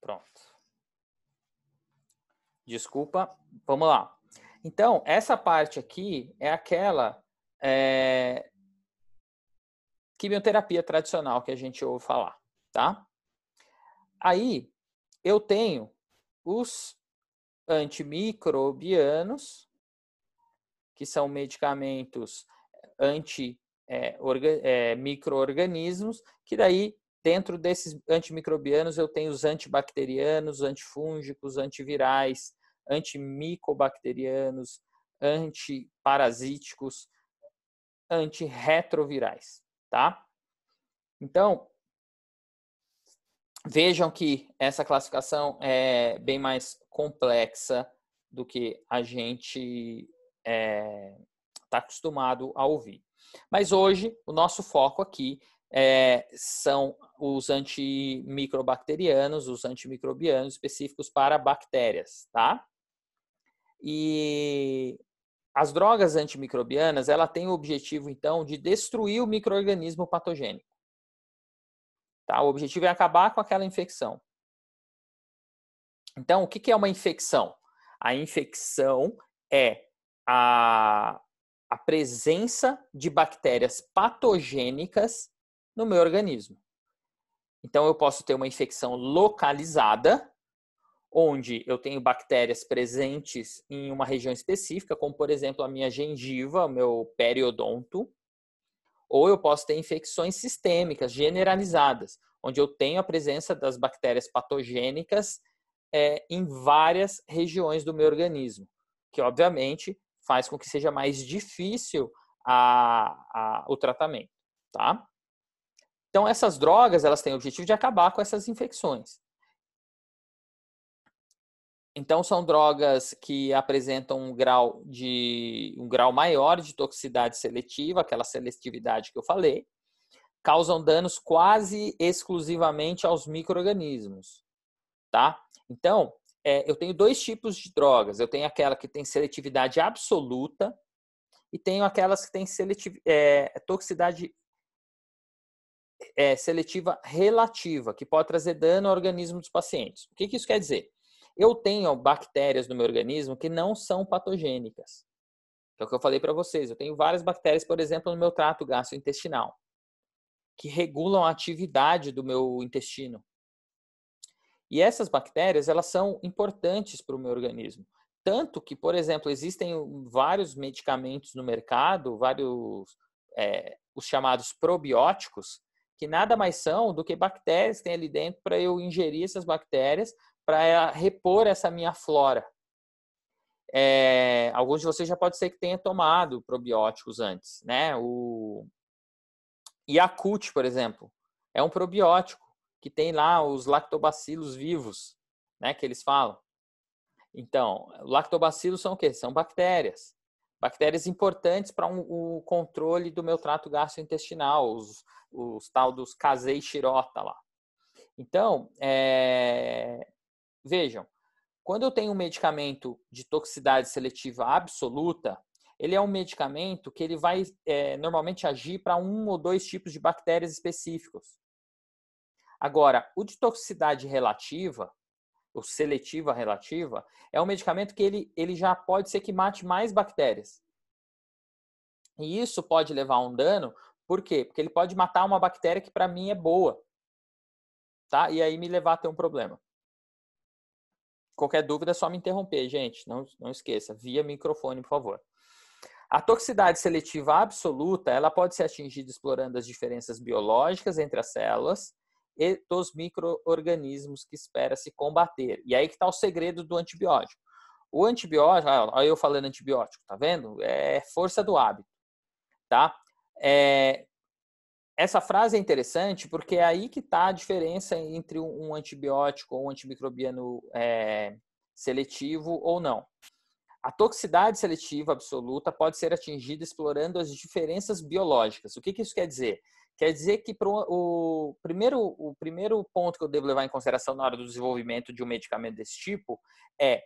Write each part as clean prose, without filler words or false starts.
Pronto. Desculpa, vamos lá. Então, essa parte aqui é aquela quimioterapia tradicional que a gente ouve falar, tá? Aí, eu tenho os antimicrobianos, que são medicamentos micro-organismos, que daí, dentro desses antimicrobianos, eu tenho os antibacterianos, antifúngicos, antivirais, antimicobacterianos, antiparasíticos, antirretrovirais, tá? Então, vejam que essa classificação é bem mais complexa do que a gente está acostumado a ouvir. Mas hoje, o nosso foco aqui são os antimicrobacterianos, os antimicrobianos específicos para bactérias, tá? E as drogas antimicrobianas, ela tem o objetivo, então, de destruir o micro-organismo patogênico. Tá? O objetivo é acabar com aquela infecção. Então, o que é uma infecção? A infecção é a presença de bactérias patogênicas no meu organismo. Então, eu posso ter uma infecção localizada, onde eu tenho bactérias presentes em uma região específica, como, por exemplo, a minha gengiva, o meu periodonto. Ou eu posso ter infecções sistêmicas, generalizadas, onde eu tenho a presença das bactérias patogênicas em várias regiões do meu organismo, que, obviamente, faz com que seja mais difícil o tratamento, tá? Então, essas drogas, elas têm o objetivo de acabar com essas infecções. Então, são drogas que apresentam um grau maior de toxicidade seletiva, aquela seletividade que eu falei, causam danos quase exclusivamente aos micro-organismos, tá? Então, eu tenho dois tipos de drogas. Eu tenho aquela que tem seletividade absoluta e tenho aquelas que têm toxicidade seletiva relativa, que pode trazer dano ao organismo dos pacientes. O que isso quer dizer? Eu tenho bactérias no meu organismo que não são patogênicas. É o que eu falei para vocês. Eu tenho várias bactérias, por exemplo, no meu trato gastrointestinal, que regulam a atividade do meu intestino. E essas bactérias, elas são importantes para o meu organismo. Tanto que, por exemplo, existem vários medicamentos no mercado, os chamados probióticos, que nada mais são do que bactérias que tem ali dentro para eu ingerir essas bactérias para repor essa minha flora. Alguns de vocês já pode ser que tenham tomado probióticos antes, né? O Yakult, por exemplo, é um probiótico que tem lá os lactobacilos vivos, né? Que eles falam. Então, lactobacilos são o quê? São bactérias. Bactérias importantes para o controle do meu trato gastrointestinal, os tal dos Kasei Shirota lá. Então, vejam, quando eu tenho um medicamento de toxicidade seletiva absoluta, ele é um medicamento que ele vai normalmente agir para um ou dois tipos de bactérias específicos. Agora, o de toxicidade relativa, ou seletiva relativa, é um medicamento que ele já pode ser que mate mais bactérias. E isso pode levar a um dano, por quê? Porque ele pode matar uma bactéria que para mim é boa, tá? E aí me levar a ter um problema. Qualquer dúvida é só me interromper, gente. Não esqueça, via microfone, por favor. A toxicidade seletiva absoluta, ela pode ser atingida explorando as diferenças biológicas entre as células e dos micro-organismos que espera se combater. E aí que está o segredo do antibiótico. O antibiótico, olha eu falando antibiótico, tá vendo? É força do hábito, tá? Essa frase é interessante porque é aí que está a diferença entre um antibiótico ou um antimicrobiano seletivo ou não. A toxicidade seletiva absoluta pode ser atingida explorando as diferenças biológicas. O que isso quer dizer? Quer dizer que o primeiro ponto que eu devo levar em consideração na hora do desenvolvimento de um medicamento desse tipo é: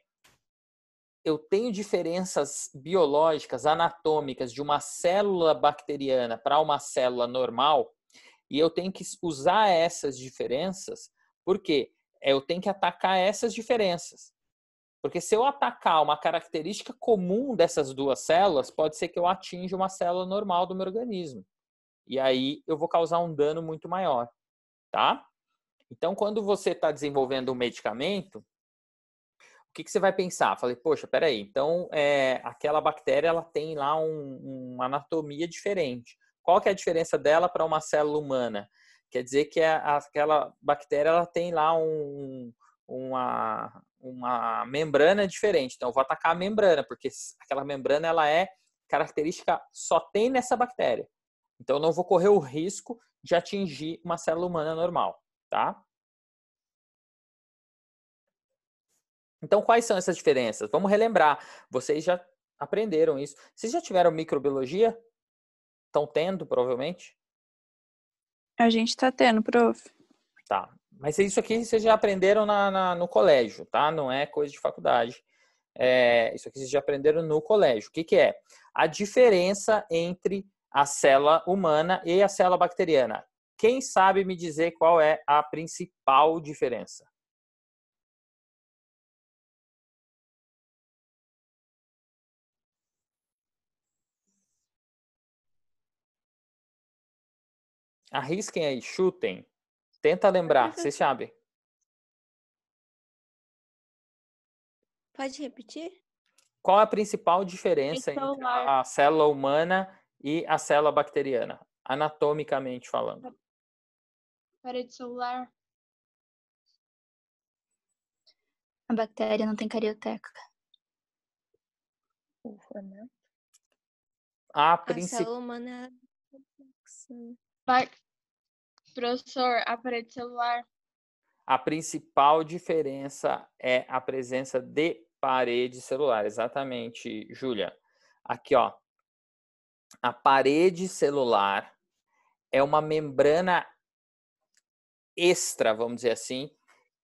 eu tenho diferenças biológicas, anatômicas de uma célula bacteriana para uma célula normal e eu tenho que usar essas diferenças porque eu tenho que atacar essas diferenças. Porque se eu atacar uma característica comum dessas duas células, pode ser que eu atinja uma célula normal do meu organismo. E aí eu vou causar um dano muito maior, tá? Então, quando você está desenvolvendo um medicamento, o que você vai pensar? Falei, poxa, peraí, então aquela bactéria ela tem lá uma anatomia diferente. Qual que é a diferença dela para uma célula humana? Quer dizer que aquela bactéria ela tem lá uma membrana diferente. Então, eu vou atacar a membrana, porque aquela membrana ela é característica só tem nessa bactéria. Então, eu não vou correr o risco de atingir uma célula humana normal, tá? Então, quais são essas diferenças? Vamos relembrar. Vocês já aprenderam isso. Vocês já tiveram microbiologia? Estão tendo, provavelmente? A gente tá tendo, prof. Tá. Mas isso aqui vocês já aprenderam no colégio, tá? Não é coisa de faculdade. Isso aqui vocês já aprenderam no colégio. O que, que é? A diferença entre a célula humana e a célula bacteriana. Quem sabe me dizer qual é a principal diferença? Arrisquem aí, chutem. Tenta lembrar, vocês sabem. Pode repetir? Qual a principal diferença entre a célula humana e a célula bacteriana, anatomicamente falando? Parede celular. A bactéria não tem carioteca. O formato. A célula humana. Professor, a parede celular. A principal diferença é a presença de parede celular. Exatamente, Júlia. Aqui, ó. A parede celular é uma membrana extra, vamos dizer assim,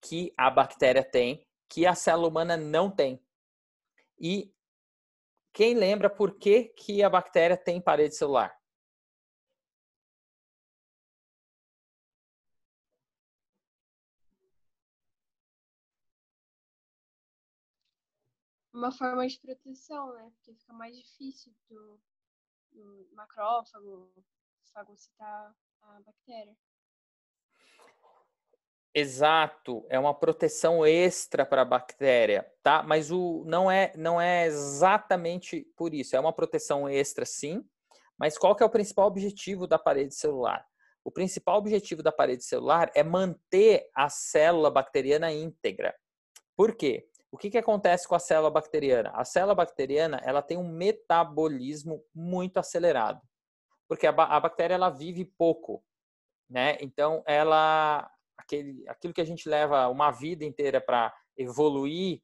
que a bactéria tem, que a célula humana não tem. E quem lembra por que a bactéria tem parede celular? Uma forma de proteção, né? Porque fica mais difícil do macrófago fagocitar a bactéria. Exato, é uma proteção extra para a bactéria, tá? Mas não é exatamente por isso. É uma proteção extra, sim. Mas qual que é o principal objetivo da parede celular? O principal objetivo da parede celular é manter a célula bacteriana íntegra. Por quê? O que acontece com a célula bacteriana? A célula bacteriana ela tem um metabolismo muito acelerado, porque a bactéria ela vive pouco, né? Então aquilo que a gente leva uma vida inteira para evoluir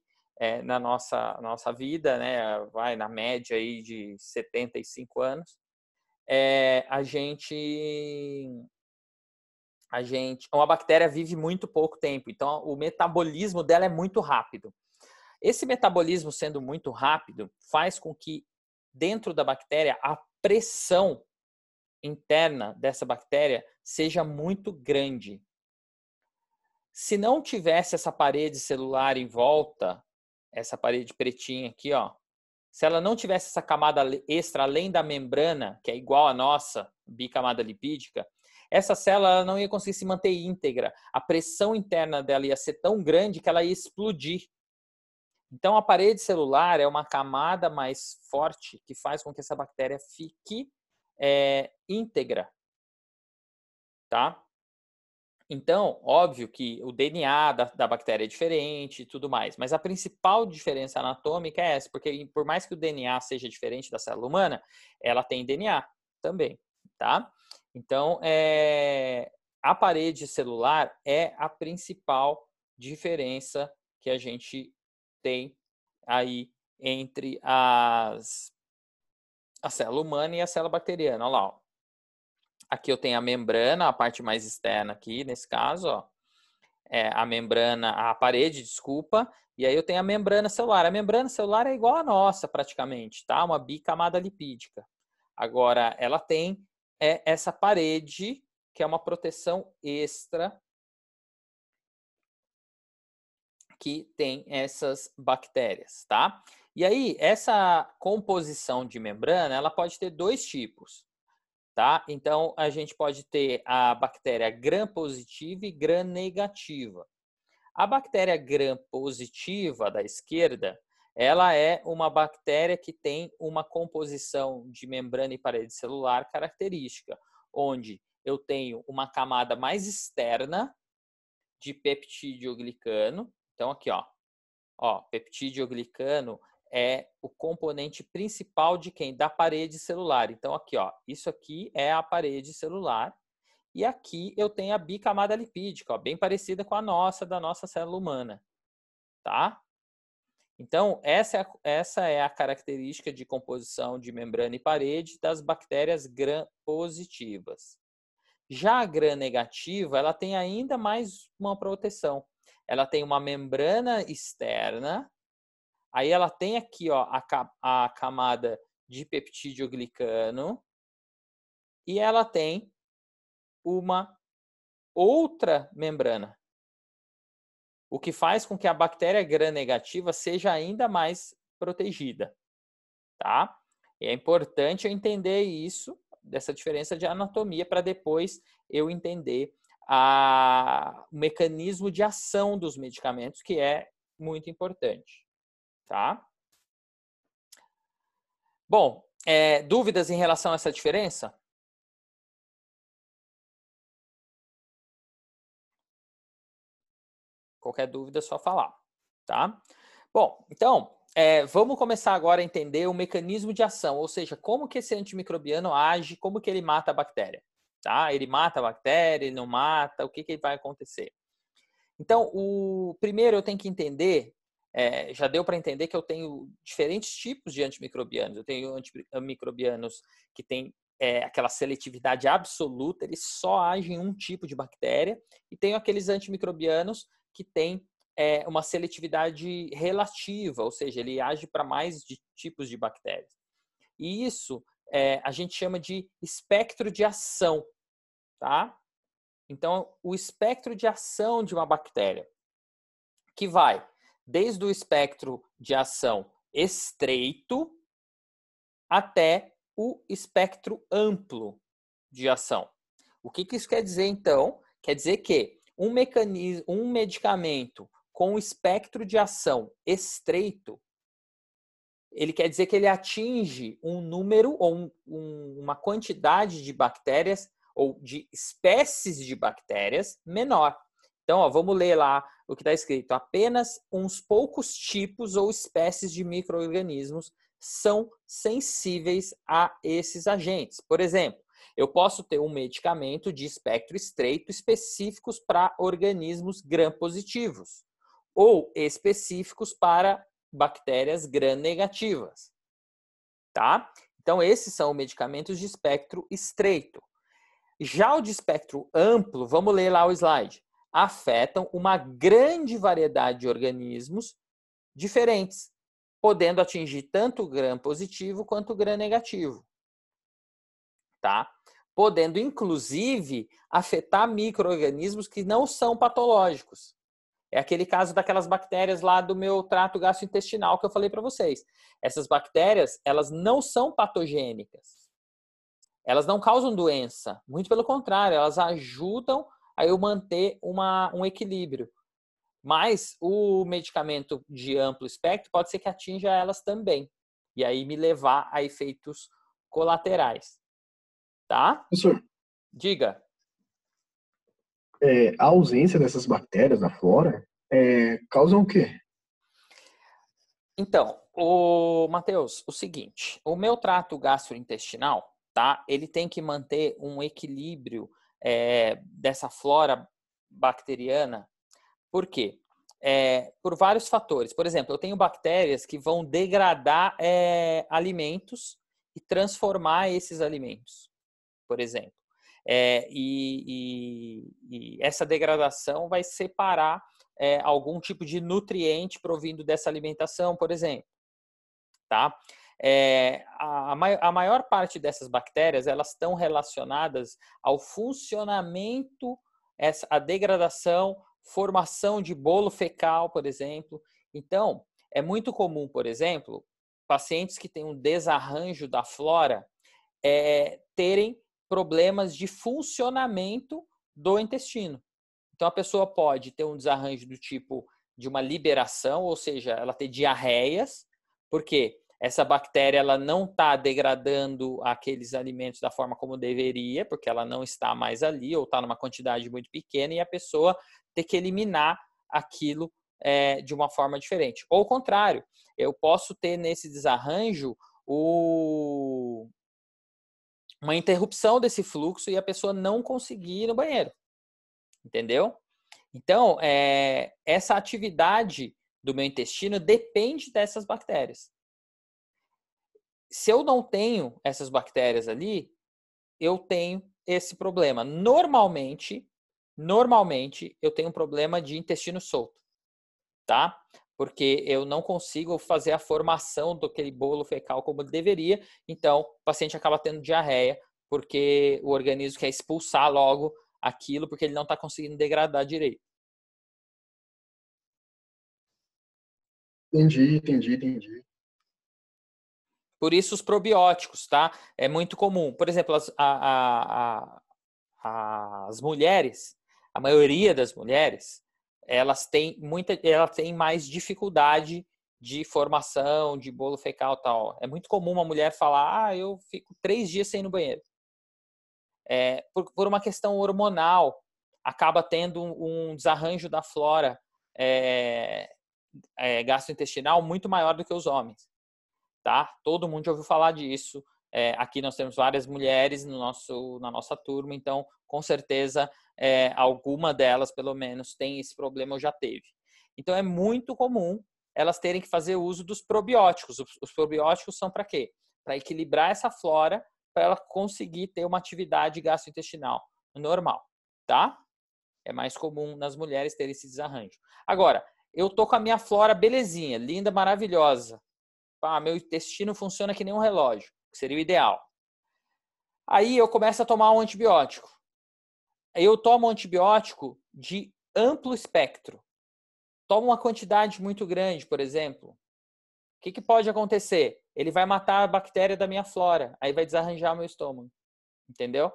na nossa vida, né? Vai na média aí de 75 anos, uma bactéria vive muito pouco tempo, então o metabolismo dela é muito rápido. Esse metabolismo sendo muito rápido faz com que dentro da bactéria a pressão interna dessa bactéria seja muito grande. Se não tivesse essa parede celular em volta, essa parede pretinha aqui, ó, se ela não tivesse essa camada extra além da membrana, que é igual à nossa bicamada lipídica, essa célula ela não ia conseguir se manter íntegra. A pressão interna dela ia ser tão grande que ela ia explodir. Então, a parede celular é uma camada mais forte que faz com que essa bactéria fique íntegra, tá? Então, óbvio que o DNA da bactéria é diferente e tudo mais, mas a principal diferença anatômica é essa, porque por mais que o DNA seja diferente da célula humana, ela tem DNA também, tá? Então, a parede celular é a principal diferença que a gente tem aí entre a célula humana e a célula bacteriana. Olha lá, ó. Aqui eu tenho a membrana, a parte mais externa aqui, nesse caso, ó. A membrana, a parede, desculpa, e aí eu tenho a membrana celular. A membrana celular é igual a nossa, praticamente, tá? Uma bicamada lipídica. Agora, ela tem essa parede, que é uma proteção extra que tem essas bactérias, tá? E aí, essa composição de membrana, ela pode ter dois tipos, tá? Então, a gente pode ter a bactéria gram-positiva e gram-negativa. A bactéria gram-positiva da esquerda, ela é uma bactéria que tem uma composição de membrana e parede celular característica, onde eu tenho uma camada mais externa de peptídeo-glicano. Então, aqui, ó, peptídeo-glicano é o componente principal de quem? Da parede celular. Então, aqui, ó, isso aqui é a parede celular. E aqui eu tenho a bicamada lipídica, ó, bem parecida com a nossa, da nossa célula humana, tá? Então, essa é a característica de composição de membrana e parede das bactérias gram-positivas. Já a gram-negativa, ela tem ainda mais uma proteção. Ela tem uma membrana externa, aí ela tem aqui, ó, a camada de peptídeo-glicano e ela tem uma outra membrana, o que faz com que a bactéria gram-negativa seja ainda mais protegida, tá? E é importante eu entender isso, dessa diferença de anatomia, para depois eu entender o mecanismo de ação dos medicamentos, que é muito importante, tá? Bom, dúvidas em relação a essa diferença? Qualquer dúvida é só falar, tá? Bom, então, vamos começar agora a entender o mecanismo de ação, ou seja, como que esse antimicrobiano age, como que ele mata a bactéria, tá? Ele mata a bactéria, ele não mata, o que que vai acontecer? Então, primeiro eu tenho que entender, já deu para entender que eu tenho diferentes tipos de antimicrobianos. Eu tenho antimicrobianos que têm aquela seletividade absoluta, eles só agem em um tipo de bactéria, e tenho aqueles antimicrobianos que têm uma seletividade relativa, ou seja, ele age para mais tipos de bactérias. E isso a gente chama de espectro de ação, tá? Então, o espectro de ação de uma bactéria, que vai desde o espectro de ação estreito até o espectro amplo de ação. O que isso quer dizer, então? Quer dizer que um medicamento com espectro de ação estreito, ele quer dizer que ele atinge um número ou uma quantidade de bactérias ou de espécies de bactérias menor. Então, ó, vamos ler lá o que está escrito. Apenas uns poucos tipos ou espécies de micro-organismos são sensíveis a esses agentes. Por exemplo, eu posso ter um medicamento de espectro estreito específicos para organismos gram-positivos ou específicos para bactérias gram-negativas, tá? Então, esses são medicamentos de espectro estreito. Já o de espectro amplo, vamos ler lá o slide, afetam uma grande variedade de organismos diferentes, podendo atingir tanto o gram-positivo quanto o gram-negativo, tá? Podendo, inclusive, afetar micro-organismos que não são patológicos. É aquele caso daquelas bactérias lá do meu trato gastrointestinal que eu falei para vocês. Essas bactérias, elas não são patogênicas. Elas não causam doença. Muito pelo contrário, elas ajudam a eu manter um equilíbrio. Mas o medicamento de amplo espectro pode ser que atinja elas também. E aí me levar a efeitos colaterais. Tá? Professor, Diga. a ausência dessas bactérias na flora causam o quê? Então, Matheus, o seguinte, o meu trato gastrointestinal, tá? Ele tem que manter um equilíbrio dessa flora bacteriana. Por quê? Por vários fatores. Por exemplo, eu tenho bactérias que vão degradar alimentos e transformar esses alimentos, por exemplo. E essa degradação vai separar algum tipo de nutriente provindo dessa alimentação, por exemplo. Tá? A maior parte dessas bactérias, elas estão relacionadas ao funcionamento, a degradação formação de bolo fecal, por exemplo. Então, é muito comum, por exemplo, pacientes que têm um desarranjo da flora terem problemas de funcionamento do intestino. Então, a pessoa pode ter um desarranjo do tipo de uma liberação, ou seja, ela ter diarreias, porque essa bactéria ela não está degradando aqueles alimentos da forma como deveria, porque ela não está mais ali, ou está numa quantidade muito pequena, e a pessoa ter que eliminar aquilo de uma forma diferente. Ou o contrário, eu posso ter nesse desarranjo uma interrupção desse fluxo e a pessoa não conseguir ir no banheiro. Entendeu? Então, essa atividade do meu intestino depende dessas bactérias. Se eu não tenho essas bactérias ali, eu tenho esse problema. Normalmente, eu tenho um problema de intestino solto, tá? Porque eu não consigo fazer a formação daquele bolo fecal como deveria, então o paciente acaba tendo diarreia, porque o organismo quer expulsar logo aquilo, porque ele não está conseguindo degradar direito. Entendi. Por isso os probióticos, tá? É muito comum. Por exemplo, as mulheres, a maioria das mulheres, elas têm mais dificuldade de formação, de bolo fecal e tal. É muito comum uma mulher falar, eu fico 3 dias sem ir no banheiro. Por uma questão hormonal, acaba tendo um desarranjo da flora gastrointestinal muito maior do que os homens. Tá? Todo mundo já ouviu falar disso. Aqui nós temos várias mulheres na nossa turma, então com certeza alguma delas, pelo menos, tem esse problema ou já teve. Então é muito comum elas terem que fazer uso dos probióticos. Os probióticos são para quê? Para equilibrar essa flora, para ela conseguir ter uma atividade gastrointestinal normal, tá? É mais comum nas mulheres terem esse desarranjo. Agora, eu tô com a minha flora belezinha, linda, maravilhosa. Meu intestino funciona que nem um relógio, que seria o ideal. Aí eu começo a tomar um antibiótico. Eu tomo um antibiótico de amplo espectro. Tomo uma quantidade muito grande, por exemplo. O que pode acontecer? Ele vai matar a bactéria da minha flora, aí vai desarranjar o meu estômago. Entendeu?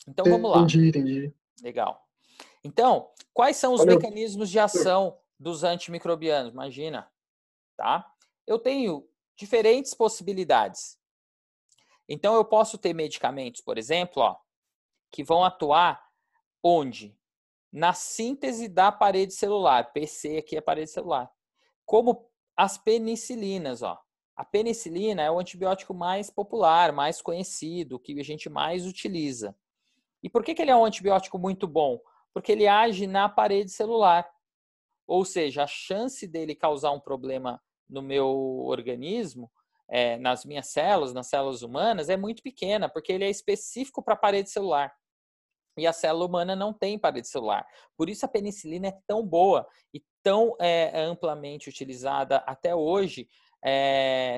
Então vamos lá. Entendi. Legal. Então, quais são os Valeu. mecanismos de ação dos antimicrobianos? Imagina, tá? Eu tenho diferentes possibilidades. Então, eu posso ter medicamentos, por exemplo, que vão atuar onde? Na síntese da parede celular. PC aqui é parede celular. Como as penicilinas, A penicilina é o antibiótico mais popular, mais conhecido, que a gente mais utiliza. E por que ele é um antibiótico muito bom? Porque ele age na parede celular. Ou seja, a chance dele causar um problema no meu organismo, nas minhas células, nas células humanas, é muito pequena, porque ele é específico para a parede celular. E a célula humana não tem parede celular. Por isso a penicilina é tão boa e tão amplamente utilizada até hoje,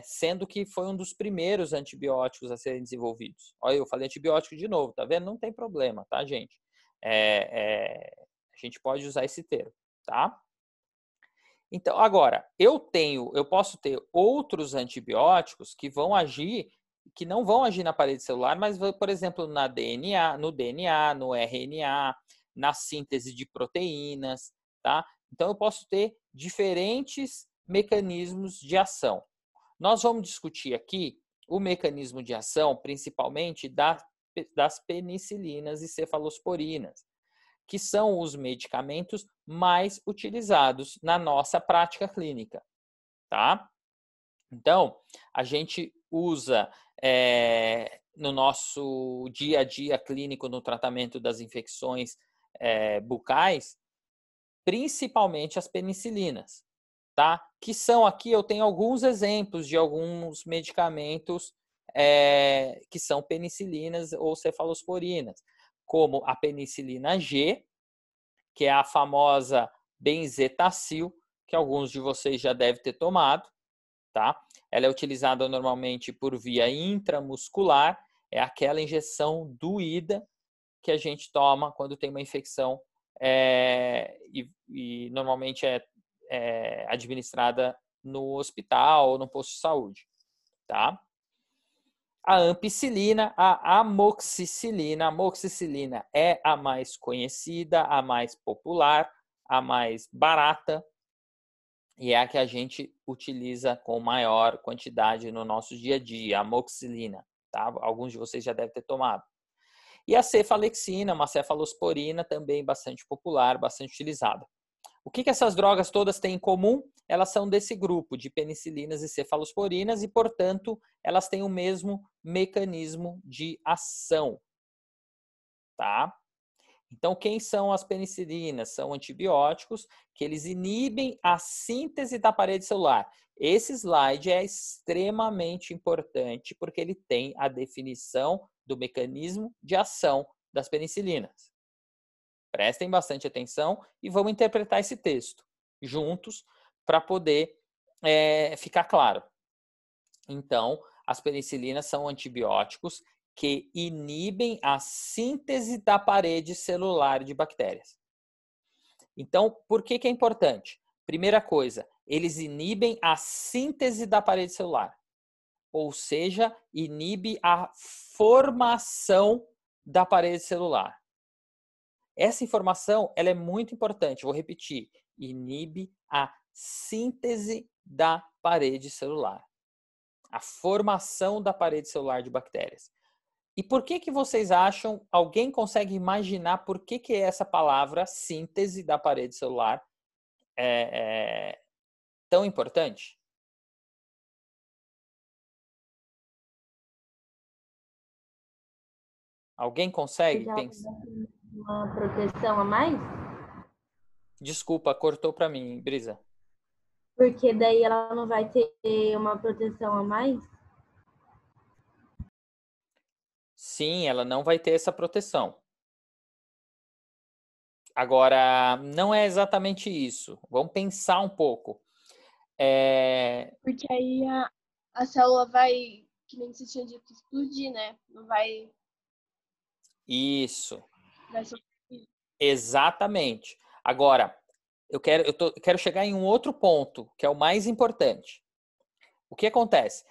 sendo que foi um dos primeiros antibióticos a serem desenvolvidos. Olha, eu falei antibiótico de novo, tá vendo? Não tem problema, tá, gente? A gente pode usar esse termo, tá? Então, agora, eu posso ter outros antibióticos que não vão agir na parede celular, mas, por exemplo, no DNA, no RNA, na síntese de proteínas, tá? Então, eu posso ter diferentes mecanismos de ação. Nós vamos discutir aqui o mecanismo de ação, principalmente das penicilinas e cefalosporinas, que são os medicamentos mais utilizados na nossa prática clínica, tá? Então, a gente usa no nosso dia a dia clínico no tratamento das infecções bucais, principalmente as penicilinas, tá? Que são aqui, eu tenho alguns exemplos de alguns medicamentos que são penicilinas ou cefalosporinas, como a penicilina G, que é a famosa benzetacil, que alguns de vocês já devem ter tomado, tá? Ela é utilizada normalmente por via intramuscular, é aquela injeção doída que a gente toma quando tem uma infecção e normalmente é administrada no hospital ou no posto de saúde, tá? A ampicilina, a amoxicilina. A amoxicilina é a mais conhecida, a mais popular, a mais barata e é a que a gente utiliza com maior quantidade no nosso dia a dia, a amoxicilina, tá? Alguns de vocês já devem ter tomado. E a cefalexina, uma cefalosporina, também bastante popular, bastante utilizada. O que essas drogas todas têm em comum? Elas são desse grupo de penicilinas e cefalosporinas e, portanto, elas têm o mesmo mecanismo de ação, tá? Então, quem são as penicilinas? São antibióticos que eles inibem a síntese da parede celular. Esse slide é extremamente importante porque ele tem a definição do mecanismo de ação das penicilinas. Prestem bastante atenção e vamos interpretar esse texto juntos para poder ficar claro. Então, as penicilinas são antibióticos que inibem a síntese da parede celular de bactérias. Então, por que é importante? Primeira coisa, eles inibem a síntese da parede celular, ou seja, inibe a formação da parede celular. Essa informação ela é muito importante, vou repetir, inibe a síntese da parede celular, a formação da parede celular de bactérias. E por que vocês acham, alguém consegue imaginar por que essa palavra síntese da parede celular é tão importante? Alguém consegue pensar? Uma proteção a mais? Desculpa, cortou para mim, Brisa. Porque daí ela não vai ter uma proteção a mais? Sim, ela não vai ter essa proteção. Agora, não é exatamente isso. Vamos pensar um pouco. Porque aí a célula vai, que nem você tinha dito, explodir, né? Não vai... Isso. Vai sofrer. Exatamente. Agora, eu quero chegar em um outro ponto, que é o mais importante. O que acontece?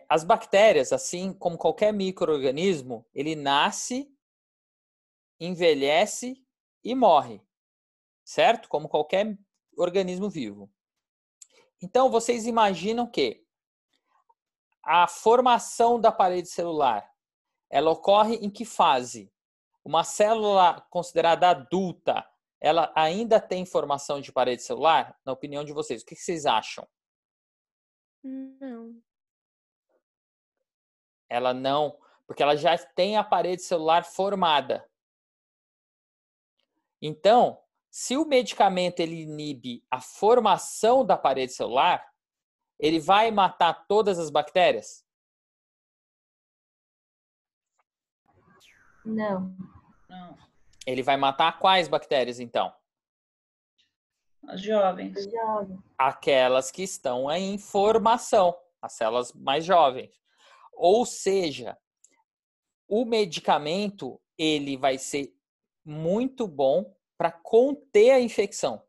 As bactérias, assim como qualquer micro-organismo, ele nasce, envelhece e morre. Certo? Como qualquer organismo vivo. Então, vocês imaginam que a formação da parede celular, ela ocorre em que fase? Uma célula considerada adulta, ela ainda tem formação de parede celular? Na opinião de vocês, o que vocês acham? Não. Ela não, porque ela já tem a parede celular formada. Então, se o medicamento ele inibe a formação da parede celular, ele vai matar todas as bactérias? Não. Não, Ele vai matar quais bactérias, então? as jovens. Jovem. Aquelas que estão em formação, as células mais jovens. Ou seja, o medicamento ele vai ser muito bom para conter a infecção.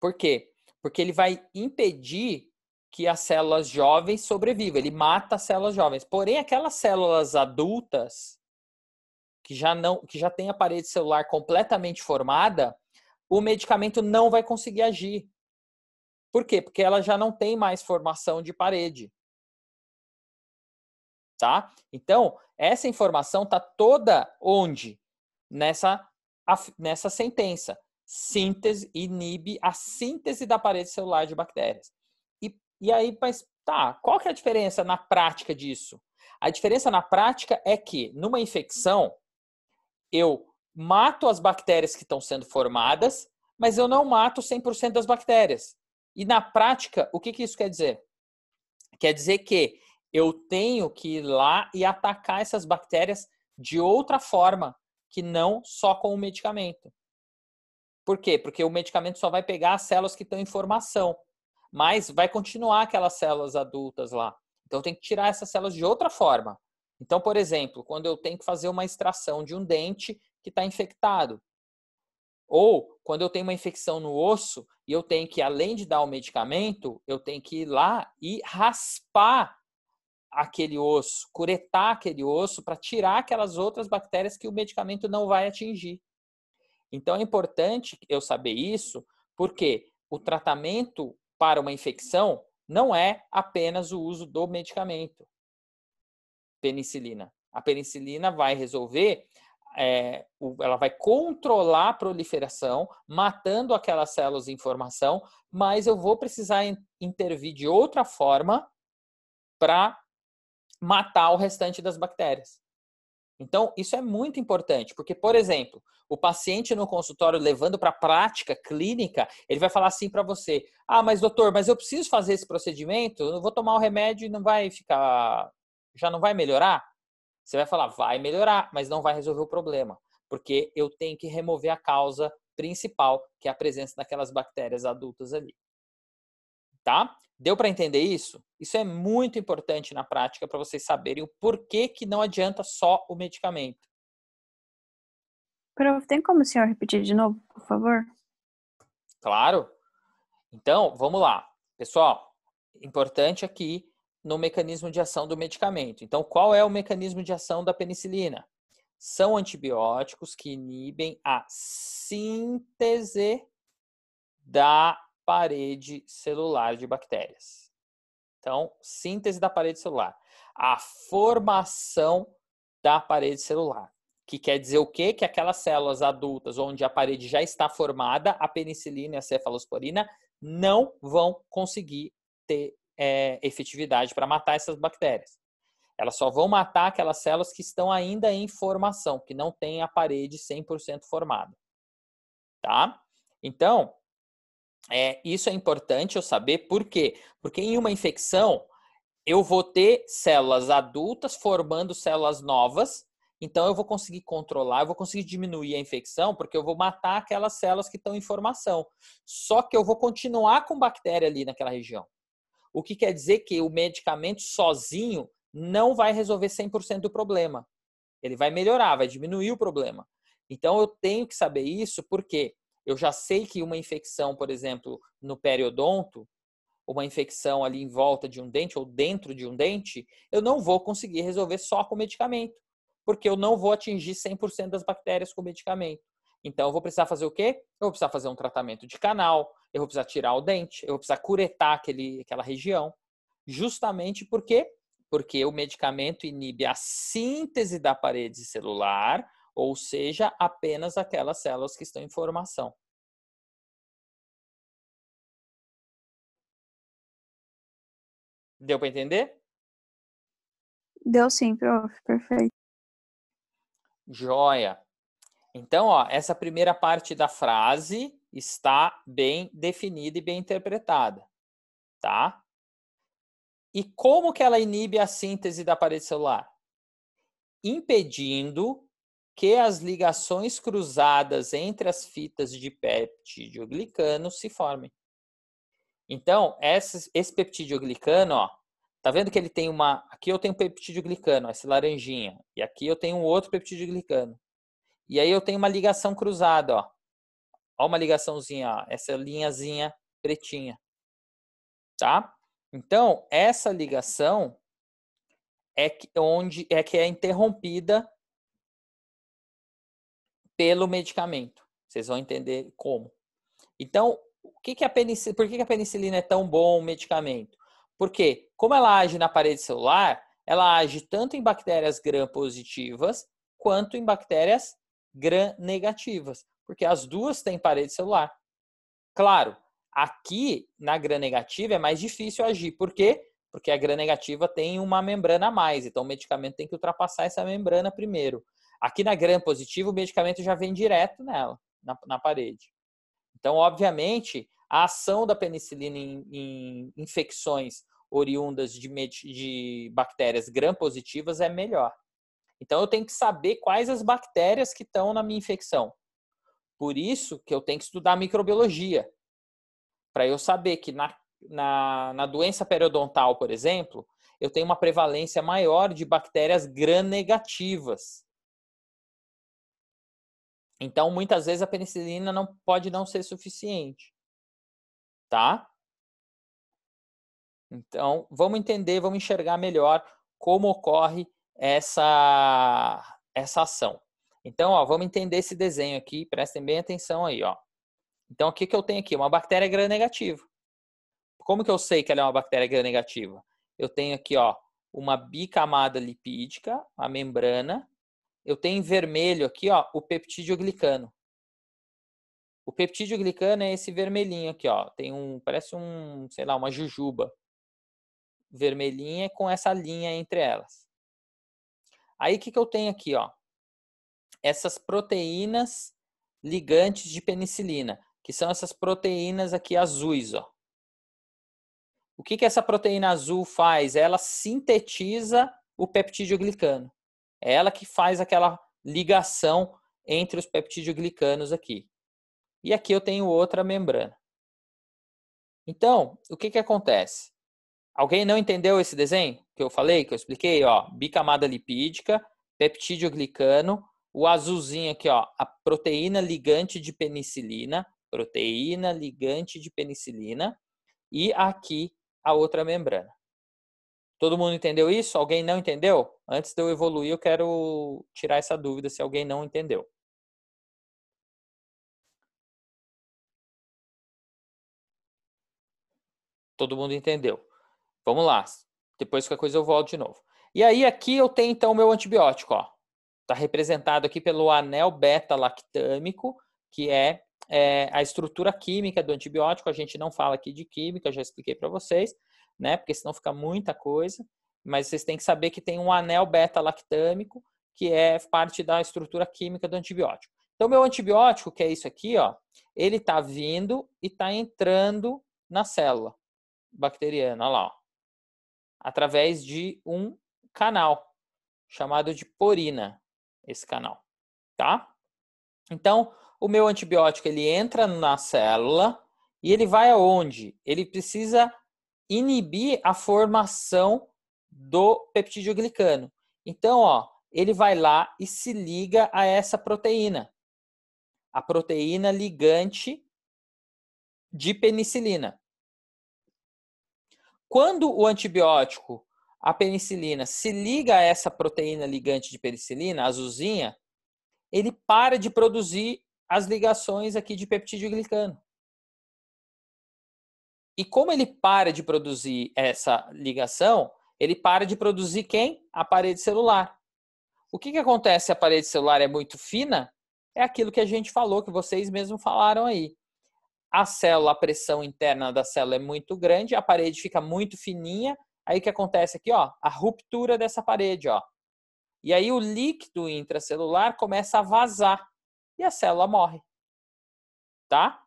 Por quê? Porque ele vai impedir que as células jovens sobrevivam. Ele mata as células jovens. Porém, aquelas células adultas que já tem a parede celular completamente formada, o medicamento não vai conseguir agir. Por quê? Porque ela já não tem mais formação de parede. Tá? Então, essa informação está toda onde? Nessa sentença. Síntese, inibe a síntese da parede celular de bactérias. E aí, mas tá, qual que é a diferença na prática disso? A diferença na prática é que, numa infecção, eu mato as bactérias que estão sendo formadas, mas eu não mato 100% das bactérias. E na prática, o que isso quer dizer? Quer dizer que eu tenho que ir lá e atacar essas bactérias de outra forma, que não só com o medicamento. Por quê? Porque o medicamento só vai pegar as células que estão em formação, mas vai continuar aquelas células adultas lá. Então, eu tenho que tirar essas células de outra forma. Então, por exemplo, quando eu tenho que fazer uma extração de um dente que está infectado, ou quando eu tenho uma infecção no osso e eu tenho que, além de dar o medicamento, eu tenho que ir lá e raspar aquele osso, curetar aquele osso para tirar aquelas outras bactérias que o medicamento não vai atingir. Então é importante eu saber isso, porque o tratamento para uma infecção não é apenas o uso do medicamento penicilina. A penicilina vai resolver, ela vai controlar a proliferação, matando aquelas células em formação, mas eu vou precisar intervir de outra forma para matar o restante das bactérias. Então, isso é muito importante, porque, por exemplo, o paciente no consultório levando para a prática clínica, ele vai falar assim para você: ah, mas doutor, mas eu preciso fazer esse procedimento, eu vou tomar o remédio e não vai ficar, já não vai melhorar? Você vai falar, vai melhorar, mas não vai resolver o problema, porque eu tenho que remover a causa principal, que é a presença daquelas bactérias adultas ali. Tá? Deu para entender isso? Isso é muito importante na prática para vocês saberem o porquê que não adianta só o medicamento. Prof, tem como o senhor repetir de novo, por favor? Claro. Então, vamos lá. Pessoal, importante aqui no mecanismo de ação do medicamento. Então, qual é o mecanismo de ação da penicilina? São antibióticos que inibem a síntese da parede celular de bactérias. Então, síntese da parede celular. A formação da parede celular. Que quer dizer o quê? Que aquelas células adultas onde a parede já está formada, a penicilina e a cefalosporina não vão conseguir ter efetividade para matar essas bactérias. Elas só vão matar aquelas células que estão ainda em formação, que não têm a parede 100% formada. Tá? Então, isso é importante eu saber por quê? Porque em uma infecção, eu vou ter células adultas formando células novas, então eu vou conseguir controlar, eu vou conseguir diminuir a infecção, porque eu vou matar aquelas células que estão em formação. Só que eu vou continuar com bactéria ali naquela região. O que quer dizer que o medicamento sozinho não vai resolver 100% do problema. Ele vai melhorar, vai diminuir o problema. Então eu tenho que saber isso porque eu já sei que uma infecção, por exemplo, no periodonto, uma infecção ali em volta de um dente ou dentro de um dente, eu não vou conseguir resolver só com medicamento, porque eu não vou atingir 100% das bactérias com medicamento. Então, eu vou precisar fazer o quê? Eu vou precisar fazer um tratamento de canal, eu vou precisar tirar o dente, eu vou precisar curetar aquela região. Justamente porque o medicamento inibe a síntese da parede celular, ou seja, apenas aquelas células que estão em formação. Deu para entender? Deu sim, prof. Perfeito. Joia. Então, essa primeira parte da frase está bem definida e bem interpretada, tá? E como que ela inibe a síntese da parede celular? Impedindo que as ligações cruzadas entre as fitas de peptidoglicano se formem. Então, esse peptidoglicano, tá vendo que ele tem aqui eu tenho um peptidoglicano, esse laranjinha, e aqui eu tenho um outro peptidoglicano. E aí eu tenho uma ligação cruzada, ó. Ó uma ligaçãozinha, essa linhazinha pretinha. Tá? Então, essa ligação que é interrompida pelo medicamento. Vocês vão entender como. Então, por que a penicilina é tão bom medicamento? Porque, como ela age na parede celular, ela age tanto em bactérias gram-positivas quanto em bactérias gram-negativas, porque as duas têm parede celular. Claro, aqui na gram-negativa é mais difícil agir. Por quê? Porque a gram-negativa tem uma membrana a mais, então o medicamento tem que ultrapassar essa membrana primeiro. Aqui na gram-positiva o medicamento já vem direto nela, na parede. Então, obviamente, a ação da penicilina em infecções oriundas de bactérias gram-positivas é melhor. Então, eu tenho que saber quais as bactérias que estão na minha infecção. Por isso que eu tenho que estudar microbiologia. Para eu saber que na doença periodontal, por exemplo, eu tenho uma prevalência maior de bactérias gram-negativas. Então, muitas vezes a penicilina pode não ser suficiente, tá? Então, vamos entender, vamos enxergar melhor como ocorre essa ação. Então, ó, vamos entender esse desenho aqui, prestem bem atenção aí, ó. Então, o que eu tenho aqui? Uma bactéria gram-negativa. Como que eu sei que ela é uma bactéria gram-negativa? Eu tenho aqui, ó, uma bicamada lipídica, a membrana. Eu tenho em vermelho aqui, ó, o peptídeo-glicano. O peptídeo-glicano é esse vermelhinho aqui, ó. Parece sei lá, uma jujuba vermelhinha com essa linha entre elas. Aí, o que eu tenho aqui, ó? Essas proteínas ligantes de penicilina, que são essas proteínas aqui azuis, ó. O que essa proteína azul faz? Ela sintetiza o peptídeo-glicano. É ela que faz aquela ligação entre os peptídeo-glicanos aqui. E aqui eu tenho outra membrana. Então, o que acontece? Alguém não entendeu esse desenho que eu falei, que eu expliquei? Ó, bicamada lipídica, peptídeo-glicano, o azulzinho aqui, ó, a proteína ligante de penicilina, e aqui a outra membrana. Todo mundo entendeu isso? Alguém não entendeu? Antes de eu evoluir, eu quero tirar essa dúvida se alguém não entendeu. Todo mundo entendeu. Vamos lá. Depois qualquer coisa eu volto de novo. E aí aqui eu tenho então o meu antibiótico, ó. Está representado aqui pelo anel beta-lactâmico, que é a estrutura química do antibiótico. A gente não fala aqui de química, já expliquei para vocês, né? Porque senão fica muita coisa. Mas vocês têm que saber que tem um anel beta-lactâmico, que é parte da estrutura química do antibiótico. Então, meu antibiótico, que é isso aqui, ó, ele está vindo e está entrando na célula bacteriana, olha lá, ó, através de um canal chamado de porina, esse canal, tá? Então, o meu antibiótico, ele entra na célula e ele vai aonde? Ele precisa inibir a formação do peptídeo-glicano. Então, ó, ele vai lá e se liga a essa proteína, a proteína ligante de penicilina. Quando o antibiótico, a penicilina, se liga a essa proteína ligante de penicilina, a azulzinha, ele para de produzir as ligações aqui de peptídeo-glicano. E como ele para de produzir essa ligação, ele para de produzir quem? A parede celular. O que acontece se a parede celular é muito fina? É aquilo que a gente falou, que vocês mesmos falaram aí. A célula, a pressão interna da célula é muito grande, a parede fica muito fininha. Aí o que acontece aqui, ó? A ruptura dessa parede, ó. E aí o líquido intracelular começa a vazar e a célula morre. Tá?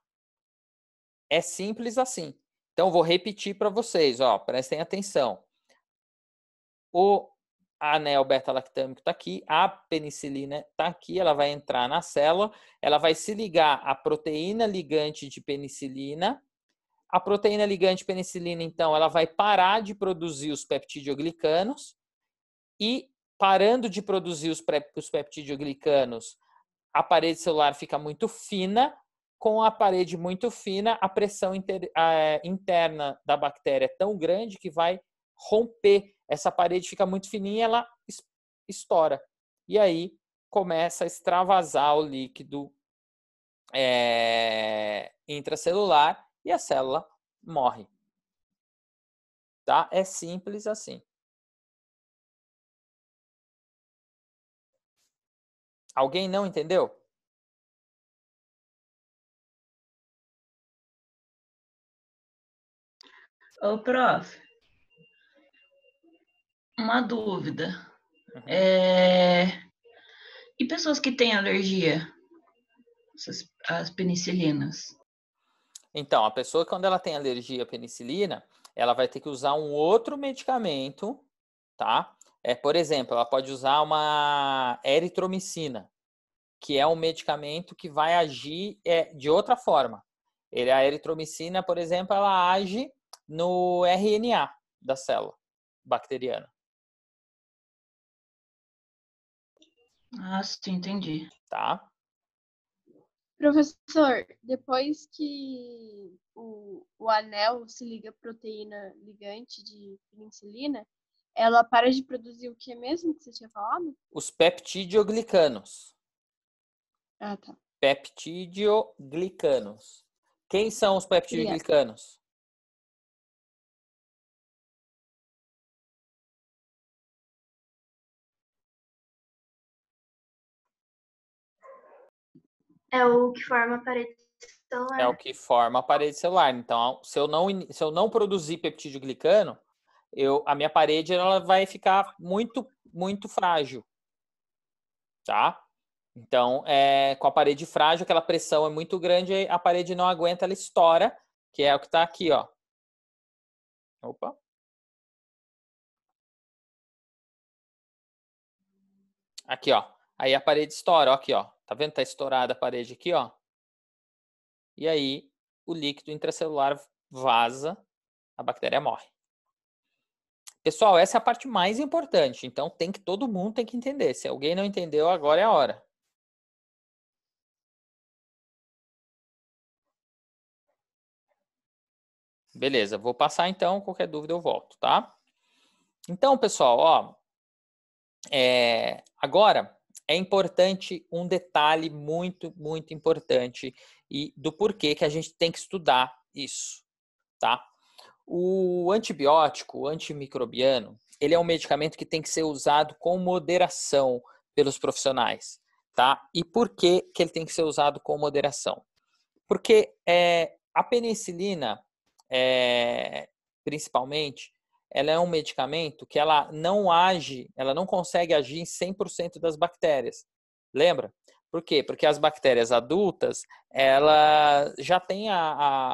É simples assim. Então vou repetir para vocês, ó, prestem atenção. O anel beta-lactâmico está aqui, a penicilina está aqui, ela vai entrar na célula, ela vai se ligar à proteína ligante de penicilina. A proteína ligante de penicilina, então, ela vai parar de produzir os peptidioglicanos e, parando de produzir os peptidioglicanos, a parede celular fica muito fina. Com a parede muito fina, a pressão interna da bactéria é tão grande que vai romper. Essa parede fica muito fininha e ela estoura. E aí começa a extravasar o líquido intracelular e a célula morre. Tá? É simples assim. Alguém não entendeu? Ô, prof, uma dúvida. E pessoas que têm alergia às penicilinas? Então, a pessoa, quando ela tem alergia à penicilina, ela vai ter que usar um outro medicamento, tá? Por exemplo, ela pode usar uma eritromicina, que é um medicamento que vai agir de outra forma. A eritromicina, por exemplo, ela age no RNA da célula bacteriana. Ah, sim, entendi. Tá? Professor, depois que o anel se liga à proteína ligante de penicilina, ela para de produzir o que mesmo que você tinha falado? Os peptidoglicanos. Ah, tá. Peptidoglicanos. Quem são os Obrigada. peptidoglicanos? É o que forma a parede celular. É o que forma a parede celular. Então, se eu não produzir peptidoglicano, a minha parede ela vai ficar muito, muito frágil. Tá? Então, com a parede frágil, aquela pressão é muito grande, a parede não aguenta, ela estoura, que é o que está aqui, ó. Opa. Aqui, ó. Aí a parede estoura, ó, aqui, ó. Tá vendo? Tá estourada a parede aqui, ó. E aí o líquido intracelular vaza, a bactéria morre. Pessoal, essa é a parte mais importante. Então todo mundo tem que entender. Se alguém não entendeu, agora é a hora. Beleza, vou passar então, qualquer dúvida eu volto, tá? Então, pessoal, ó, agora é importante um detalhe muito, muito importante e do porquê que a gente tem que estudar isso, tá? O antibiótico, o antimicrobiano, ele é um medicamento que tem que ser usado com moderação pelos profissionais, tá? E por que que ele tem que ser usado com moderação? Porque a penicilina, principalmente, ela é um medicamento que ela não consegue agir em 100% das bactérias. Lembra? Por quê? Porque as bactérias adultas, ela já tem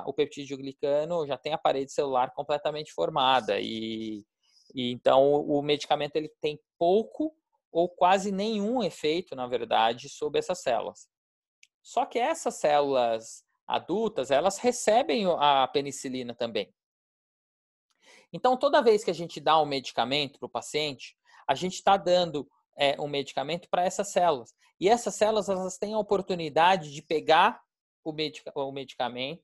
o peptidoglicano, já tem a parede celular completamente formada e então o medicamento ele tem pouco ou quase nenhum efeito, na verdade, sobre essas células. Só que essas células adultas, elas recebem a penicilina também. Então, toda vez que a gente dá um medicamento para o paciente, a gente está dando um medicamento para essas células. E essas células, elas têm a oportunidade de pegar o medicamento,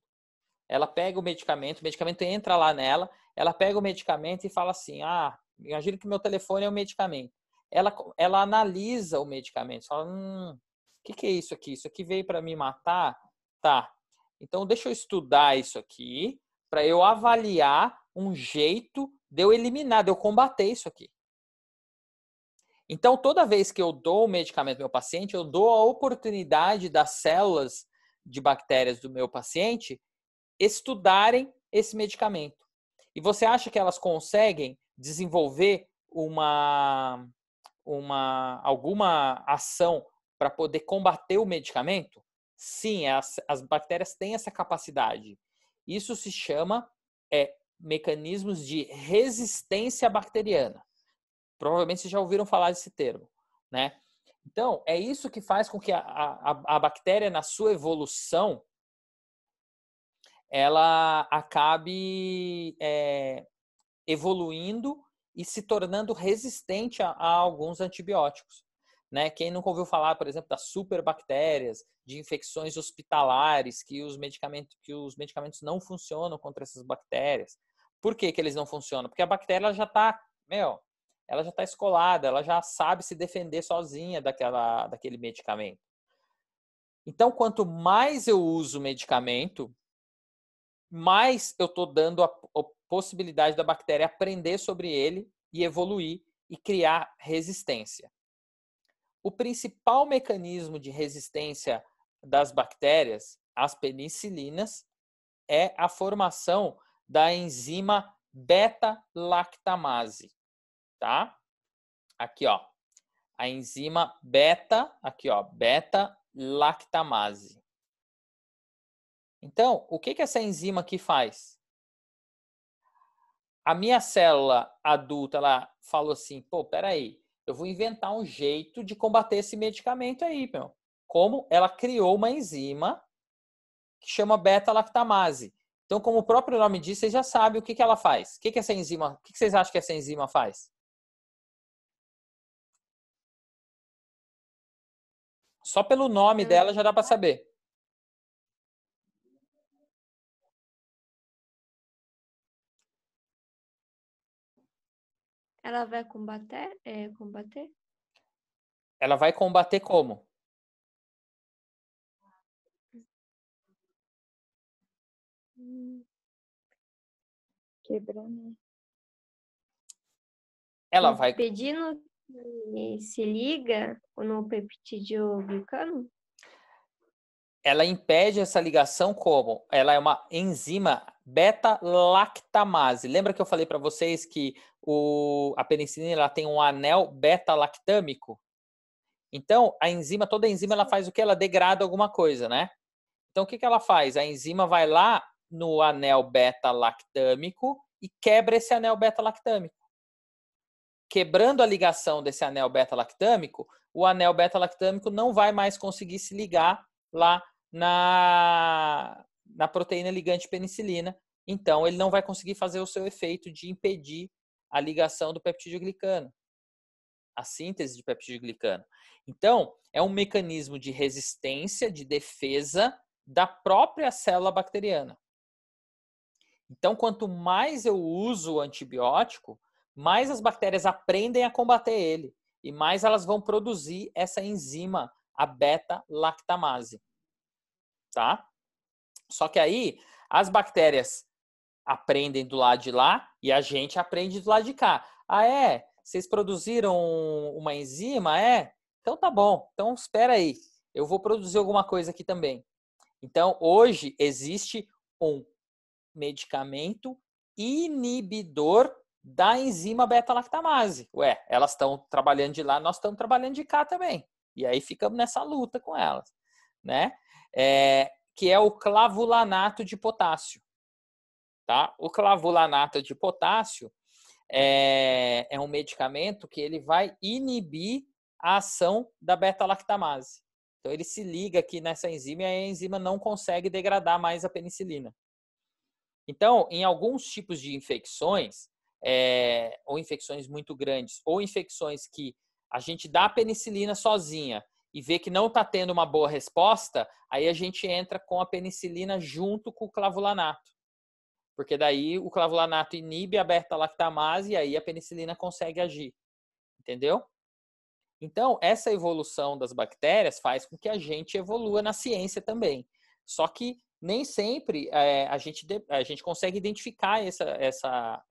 ela pega o medicamento entra lá nela, ela pega o medicamento e fala assim, imagina que meu telefone é um medicamento. Ela analisa o medicamento, fala, o que é isso aqui? Isso aqui veio para me matar? Tá, então deixa eu estudar isso aqui para eu avaliar um jeito de eu eliminar, de eu combater isso aqui. Então, toda vez que eu dou o medicamento ao meu paciente, eu dou a oportunidade das células de bactérias do meu paciente estudarem esse medicamento. E você acha que elas conseguem desenvolver alguma ação para poder combater o medicamento? Sim, as bactérias têm essa capacidade. Isso se chama mecanismos de resistência bacteriana. Provavelmente vocês já ouviram falar desse termo, né? Então, é isso que faz com que a bactéria, na sua evolução, ela acabe evoluindo e se tornando resistente a alguns antibióticos. Né? Quem nunca ouviu falar, por exemplo, das superbactérias, de infecções hospitalares, que os medicamentos não funcionam contra essas bactérias. Por que que eles não funcionam? Porque a bactéria ela já está escolada, ela já sabe se defender sozinha daquele medicamento. Então, quanto mais eu uso o medicamento, mais eu estou dando a possibilidade da bactéria aprender sobre ele e evoluir e criar resistência. O principal mecanismo de resistência das bactérias às penicilinas é a formação da enzima beta-lactamase, tá? Aqui, ó, a enzima beta-lactamase. Então, o que essa enzima aqui faz? A minha célula adulta, ela falou assim, peraí, eu vou inventar um jeito de combater esse medicamento aí, meu. Como ela criou uma enzima que chama beta-lactamase. Então, como o próprio nome diz, vocês já sabem o que ela faz. O que essa enzima, o que vocês acham que essa enzima faz? Só pelo nome dela já dá para saber. Ela vai combater? Ela vai combater como? Quebrando. Ela vai Impedindo que se liga no peptidoglicano? ela impede essa ligação como? Ela é uma enzima beta-lactamase. Lembra que eu falei para vocês que a penicilina ela tem um anel beta-lactâmico? Então, toda enzima ela faz o que? Ela degrada alguma coisa, né? Então, o que ela faz? A enzima vai lá no anel beta-lactâmico e quebra esse anel beta-lactâmico. Quebrando a ligação desse anel beta-lactâmico, o anel beta-lactâmico não vai mais conseguir se ligar lá na proteína ligante penicilina. Então, ele não vai conseguir fazer o seu efeito de impedir a ligação do peptidoglicano, a síntese de peptidoglicano. Então, é um mecanismo de resistência, de defesa da própria célula bacteriana. Então, quanto mais eu uso o antibiótico, mais as bactérias aprendem a combater ele e mais elas vão produzir essa enzima, a beta-lactamase. Tá? Só que aí as bactérias aprendem do lado de lá e a gente aprende do lado de cá. Ah, é? Vocês produziram uma enzima? É? Então tá bom. Então espera aí. Eu vou produzir alguma coisa aqui também. Então hoje existe um medicamento inibidor da enzima beta-lactamase. Ué, elas estão trabalhando de lá, nós estamos trabalhando de cá também. E aí ficamos nessa luta com elas, né? Que é o clavulanato de potássio. Tá? O clavulanato de potássio é um medicamento que ele vai inibir a ação da beta-lactamase. Então ele se liga aqui nessa enzima e a enzima não consegue degradar mais a penicilina. Então, em alguns tipos de infecções, ou infecções muito grandes, ou infecções que a gente dá a penicilina sozinha e vê que não está tendo uma boa resposta, aí a gente entra com a penicilina junto com o clavulanato. Porque daí o clavulanato inibe a beta-lactamase e aí a penicilina consegue agir. Entendeu? Então, essa evolução das bactérias faz com que a gente evolua na ciência também. Só que nem sempre a gente consegue identificar essa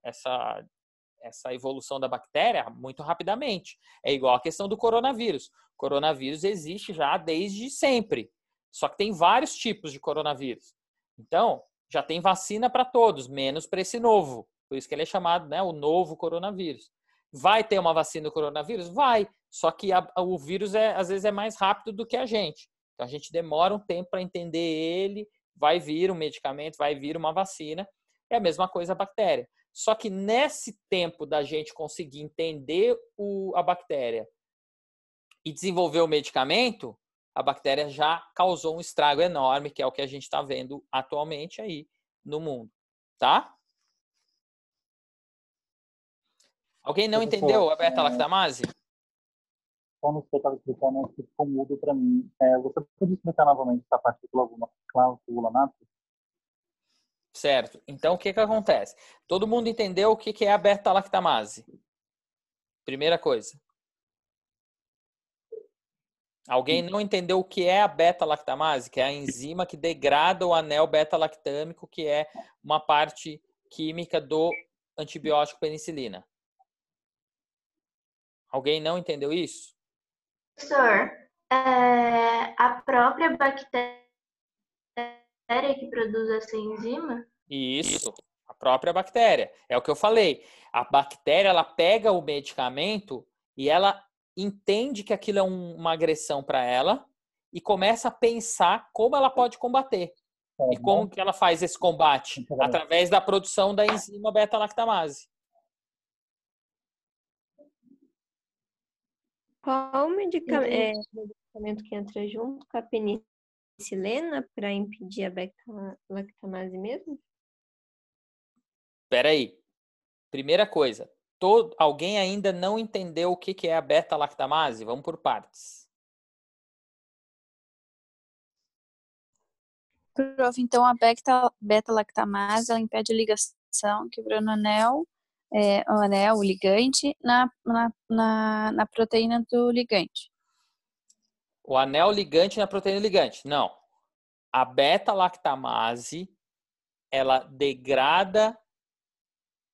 evolução da bactéria muito rapidamente. É igual a questão do coronavírus. O coronavírus existe já desde sempre. Só que tem vários tipos de coronavírus. Então, já tem vacina para todos, menos para esse novo. Por isso que ele é chamado, né, o novo coronavírus. Vai ter uma vacina do coronavírus? Vai. Só que o vírus às vezes é mais rápido do que a gente. Então a gente demora um tempo para entender ele, vai vir um medicamento, vai vir uma vacina. É a mesma coisa a bactéria. Só que nesse tempo da gente conseguir entender a bactéria e desenvolver o medicamento, a bactéria já causou um estrago enorme, que é o que a gente está vendo atualmente aí no mundo. Tá? Alguém não entendeu a beta-lactamase? Como você estava explicando, acho que ficou mudo para mim. Você pode explicar novamente essa parte do clavulanato? Certo. Então, o que acontece? Todo mundo entendeu o que é a beta-lactamase? Primeira coisa. Alguém não entendeu o que é a beta-lactamase? Que é a enzima que degrada o anel beta-lactâmico, que é uma parte química do antibiótico penicilina. Alguém não entendeu isso? Professor, a própria bactéria que produz essa enzima? Isso, a própria bactéria. É o que eu falei. A bactéria, ela pega o medicamento e ela entende que aquilo é uma agressão para ela e começa a pensar como ela pode combater. E como que ela faz esse combate? Através da produção da enzima beta-lactamase. Qual medicamento que entra junto com a penicilina para impedir a beta-lactamase mesmo? espera aí. Primeira coisa, alguém ainda não entendeu o que é a beta-lactamase? Vamos por partes. Prof, então a beta-lactamase, ela impede a ligação, quebrando o anel, o ligante, na proteína do ligante. O anel ligante na proteína ligante. Não. A beta-lactamase, ela degrada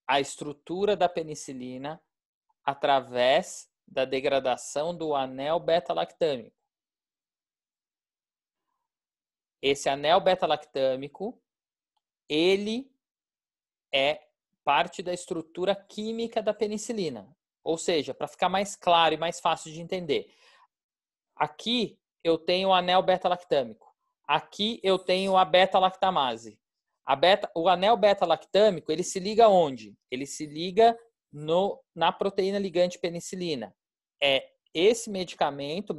a estrutura da penicilina através da degradação do anel beta-lactâmico. Esse anel beta-lactâmico, ele é parte da estrutura química da penicilina. Ou seja, para ficar mais claro e mais fácil de entender. Aqui eu tenho o anel beta-lactâmico. Aqui eu tenho a beta-lactamase. O anel beta-lactâmico, ele se liga onde? Ele se liga na proteína ligante penicilina. Esse medicamento,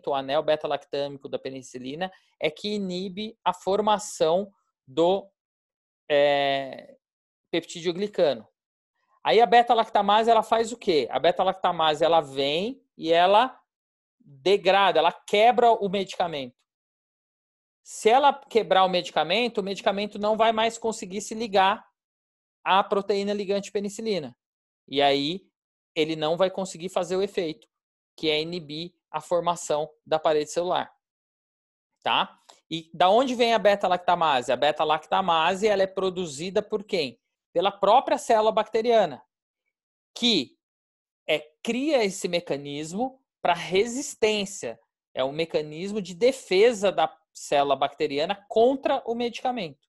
o anel beta-lactâmico da penicilina, é que inibe a formação do peptidoglicano. Aí a beta-lactamase, ela faz o quê? A beta-lactamase, ela vem e ela degrada, ela quebra o medicamento. Se ela quebrar o medicamento não vai mais conseguir se ligar à proteína ligante penicilina. E aí ele não vai conseguir fazer o efeito, que é inibir a formação da parede celular. Tá? E da onde vem a beta-lactamase? A beta-lactamase, ela é produzida por quem? Pela própria célula bacteriana, que cria esse mecanismo para resistência. É um mecanismo de defesa da célula bacteriana contra o medicamento.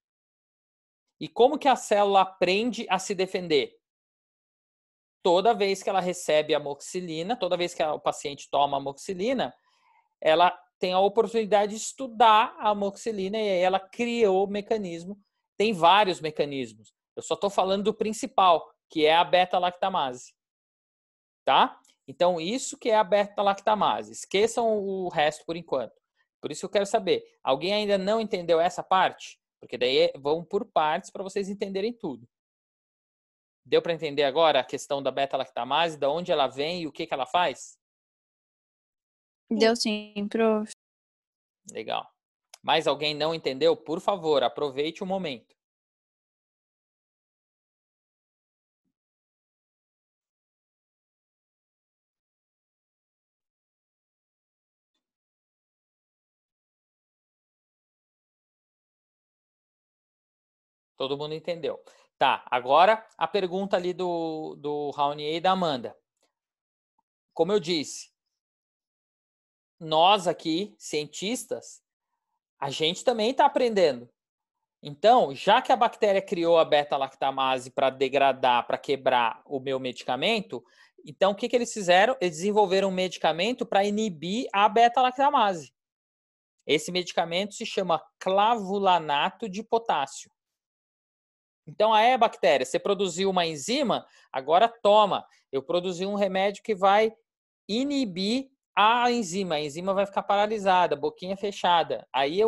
E como que a célula aprende a se defender? Toda vez que ela recebe amoxicilina, toda vez que o paciente toma amoxicilina, ela tem a oportunidade de estudar a amoxicilina e aí ela criou o mecanismo. Tem vários mecanismos. Eu só estou falando do principal, que é a beta-lactamase. Tá? Então, isso que é a beta-lactamase. Esqueçam o resto por enquanto. Por isso eu quero saber, alguém ainda não entendeu essa parte? Porque daí vão por partes para vocês entenderem tudo. Deu para entender agora a questão da beta-lactamase, de onde ela vem e o que ela faz? Deu sim, prof. Legal. Mais alguém não entendeu? Por favor, aproveite o momento. Todo mundo entendeu. Tá, agora a pergunta ali do Raonier e da Amanda. Como eu disse, nós aqui, cientistas, a gente também está aprendendo. Então, já que a bactéria criou a beta-lactamase para degradar, para quebrar o meu medicamento, então o que eles fizeram? Eles desenvolveram um medicamento para inibir a beta-lactamase. Esse medicamento se chama clavulanato de potássio. Então, bactéria, você produziu uma enzima, agora toma. Eu produzi um remédio que vai inibir a enzima vai ficar paralisada, boquinha fechada. Aí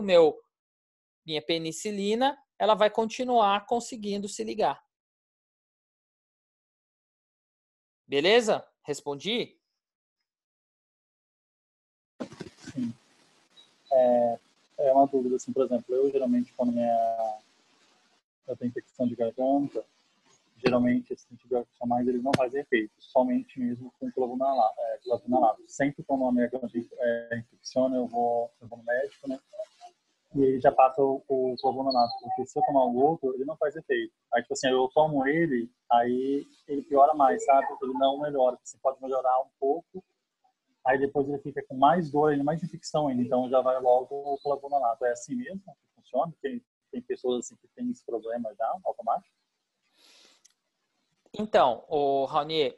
minha penicilina, ela vai continuar conseguindo se ligar. Beleza? Respondi? Sim. É uma dúvida, assim, por exemplo, eu geralmente quando eu tenho infecção de garganta, geralmente esse antibiótico mais ele não faz efeito, somente mesmo com clavulanato. Sempre quando a minha garganta infecciona, eu vou no médico, né? E ele já passa o clavulanato, porque se eu tomar o outro, ele não faz efeito. Aí, tipo assim, eu tomo ele, aí ele piora mais, sabe? Ele não melhora. Você pode melhorar um pouco, aí depois ele fica com mais dor, ainda mais infecção ainda. Então já vai logo o clavulanato. É assim mesmo que funciona? Tem pessoas assim que têm esse problema já, automático? Então, Raonier,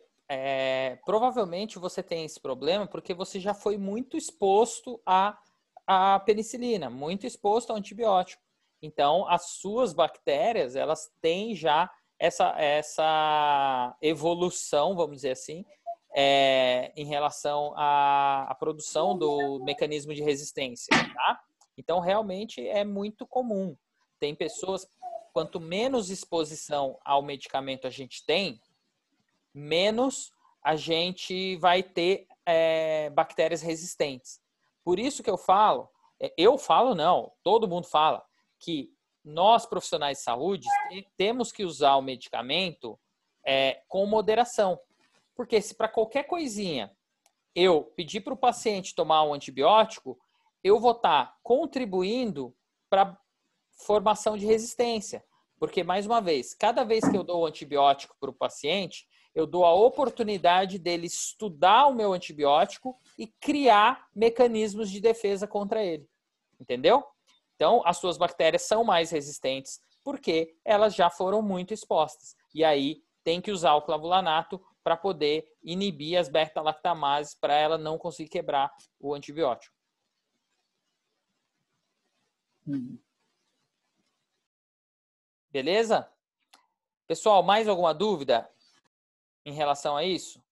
provavelmente você tem esse problema porque você já foi muito exposto à penicilina, muito exposto ao antibiótico. Então, as suas bactérias, elas têm já essa evolução, vamos dizer assim, em relação à produção do mecanismo de resistência, tá? Então, realmente é muito comum. Tem pessoas, quanto menos exposição ao medicamento a gente tem, menos a gente vai ter bactérias resistentes. Por isso que eu falo não, todo mundo fala, que nós profissionais de saúde temos que usar o medicamento com moderação. Porque se para qualquer coisinha eu pedir para o paciente tomar um antibiótico, eu vou estar contribuindo para a formação de resistência. Porque, mais uma vez, cada vez que eu dou o antibiótico para o paciente, eu dou a oportunidade dele estudar o meu antibiótico e criar mecanismos de defesa contra ele. Entendeu? Então, as suas bactérias são mais resistentes porque elas já foram muito expostas. E aí, tem que usar o clavulanato para poder inibir as beta-lactamases para ela não conseguir quebrar o antibiótico. Beleza? Pessoal, mais alguma dúvida em relação a isso?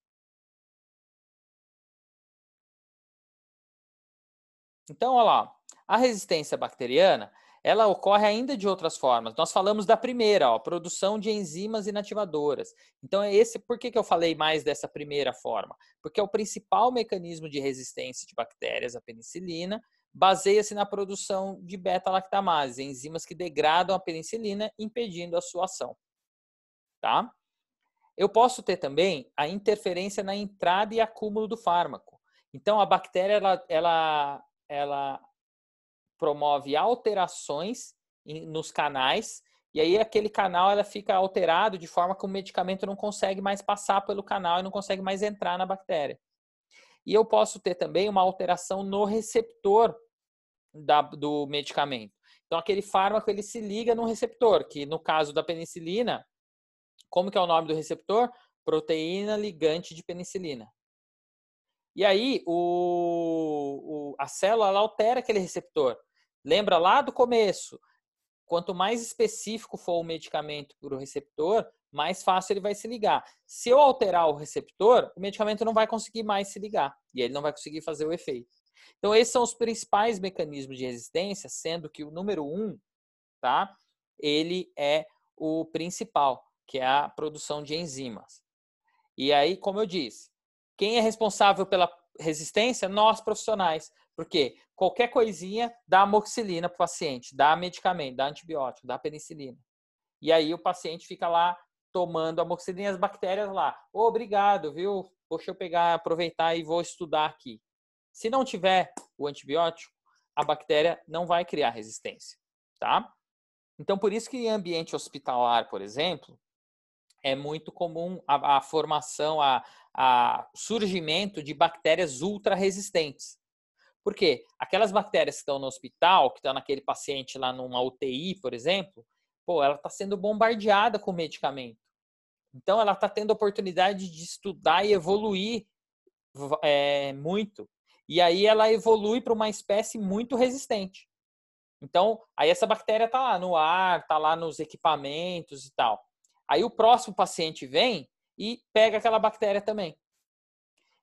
Então, olha lá. A resistência bacteriana, ela ocorre ainda de outras formas. Nós falamos da primeira, produção de enzimas inativadoras. Então, por que eu falei mais dessa primeira forma? Porque é o principal mecanismo de resistência de bactérias à penicilina, baseia-se na produção de beta-lactamase, enzimas que degradam a penicilina, impedindo a sua ação. Tá? Eu posso ter também a interferência na entrada e acúmulo do fármaco. Então, a bactéria, ela promove alterações nos canais, e aí aquele canal ela fica alterado de forma que o medicamento não consegue mais passar pelo canal e não consegue mais entrar na bactéria. E eu posso ter também uma alteração no receptor do medicamento. Então, aquele fármaco ele se liga no receptor, que no caso da penicilina, como que é o nome do receptor? Proteína ligante de penicilina. E aí, a célula ela altera aquele receptor. Lembra lá do começo? Quanto mais específico for o medicamento para o receptor, mais fácil ele vai se ligar. Se eu alterar o receptor, o medicamento não vai conseguir mais se ligar. E ele não vai conseguir fazer o efeito. Então, esses são os principais mecanismos de resistência, sendo que o número 1, tá? Ele é o principal, que é a produção de enzimas. E aí, como eu disse, quem é responsável pela resistência? Nós, profissionais. Porque qualquer coisinha dá amoxicilina para o paciente, dá medicamento, dá antibiótico, dá penicilina. E aí o paciente fica lá tomando amoxicilina e as bactérias lá. Obrigado, viu? Deixa eu aproveitar e vou estudar aqui. Se não tiver o antibiótico, a bactéria não vai criar resistência, tá? Então, por isso que em ambiente hospitalar, por exemplo, é muito comum a formação, a surgimento de bactérias ultra resistentes. Por quê? Aquelas bactérias que estão no hospital, que estão naquele paciente lá numa UTI, por exemplo, ela está sendo bombardeada com medicamento. Então, ela está tendo a oportunidade de estudar e evoluir muito. E aí ela evolui para uma espécie muito resistente. Então, aí essa bactéria está lá no ar, está lá nos equipamentos e tal. Aí o próximo paciente vem e pega aquela bactéria também.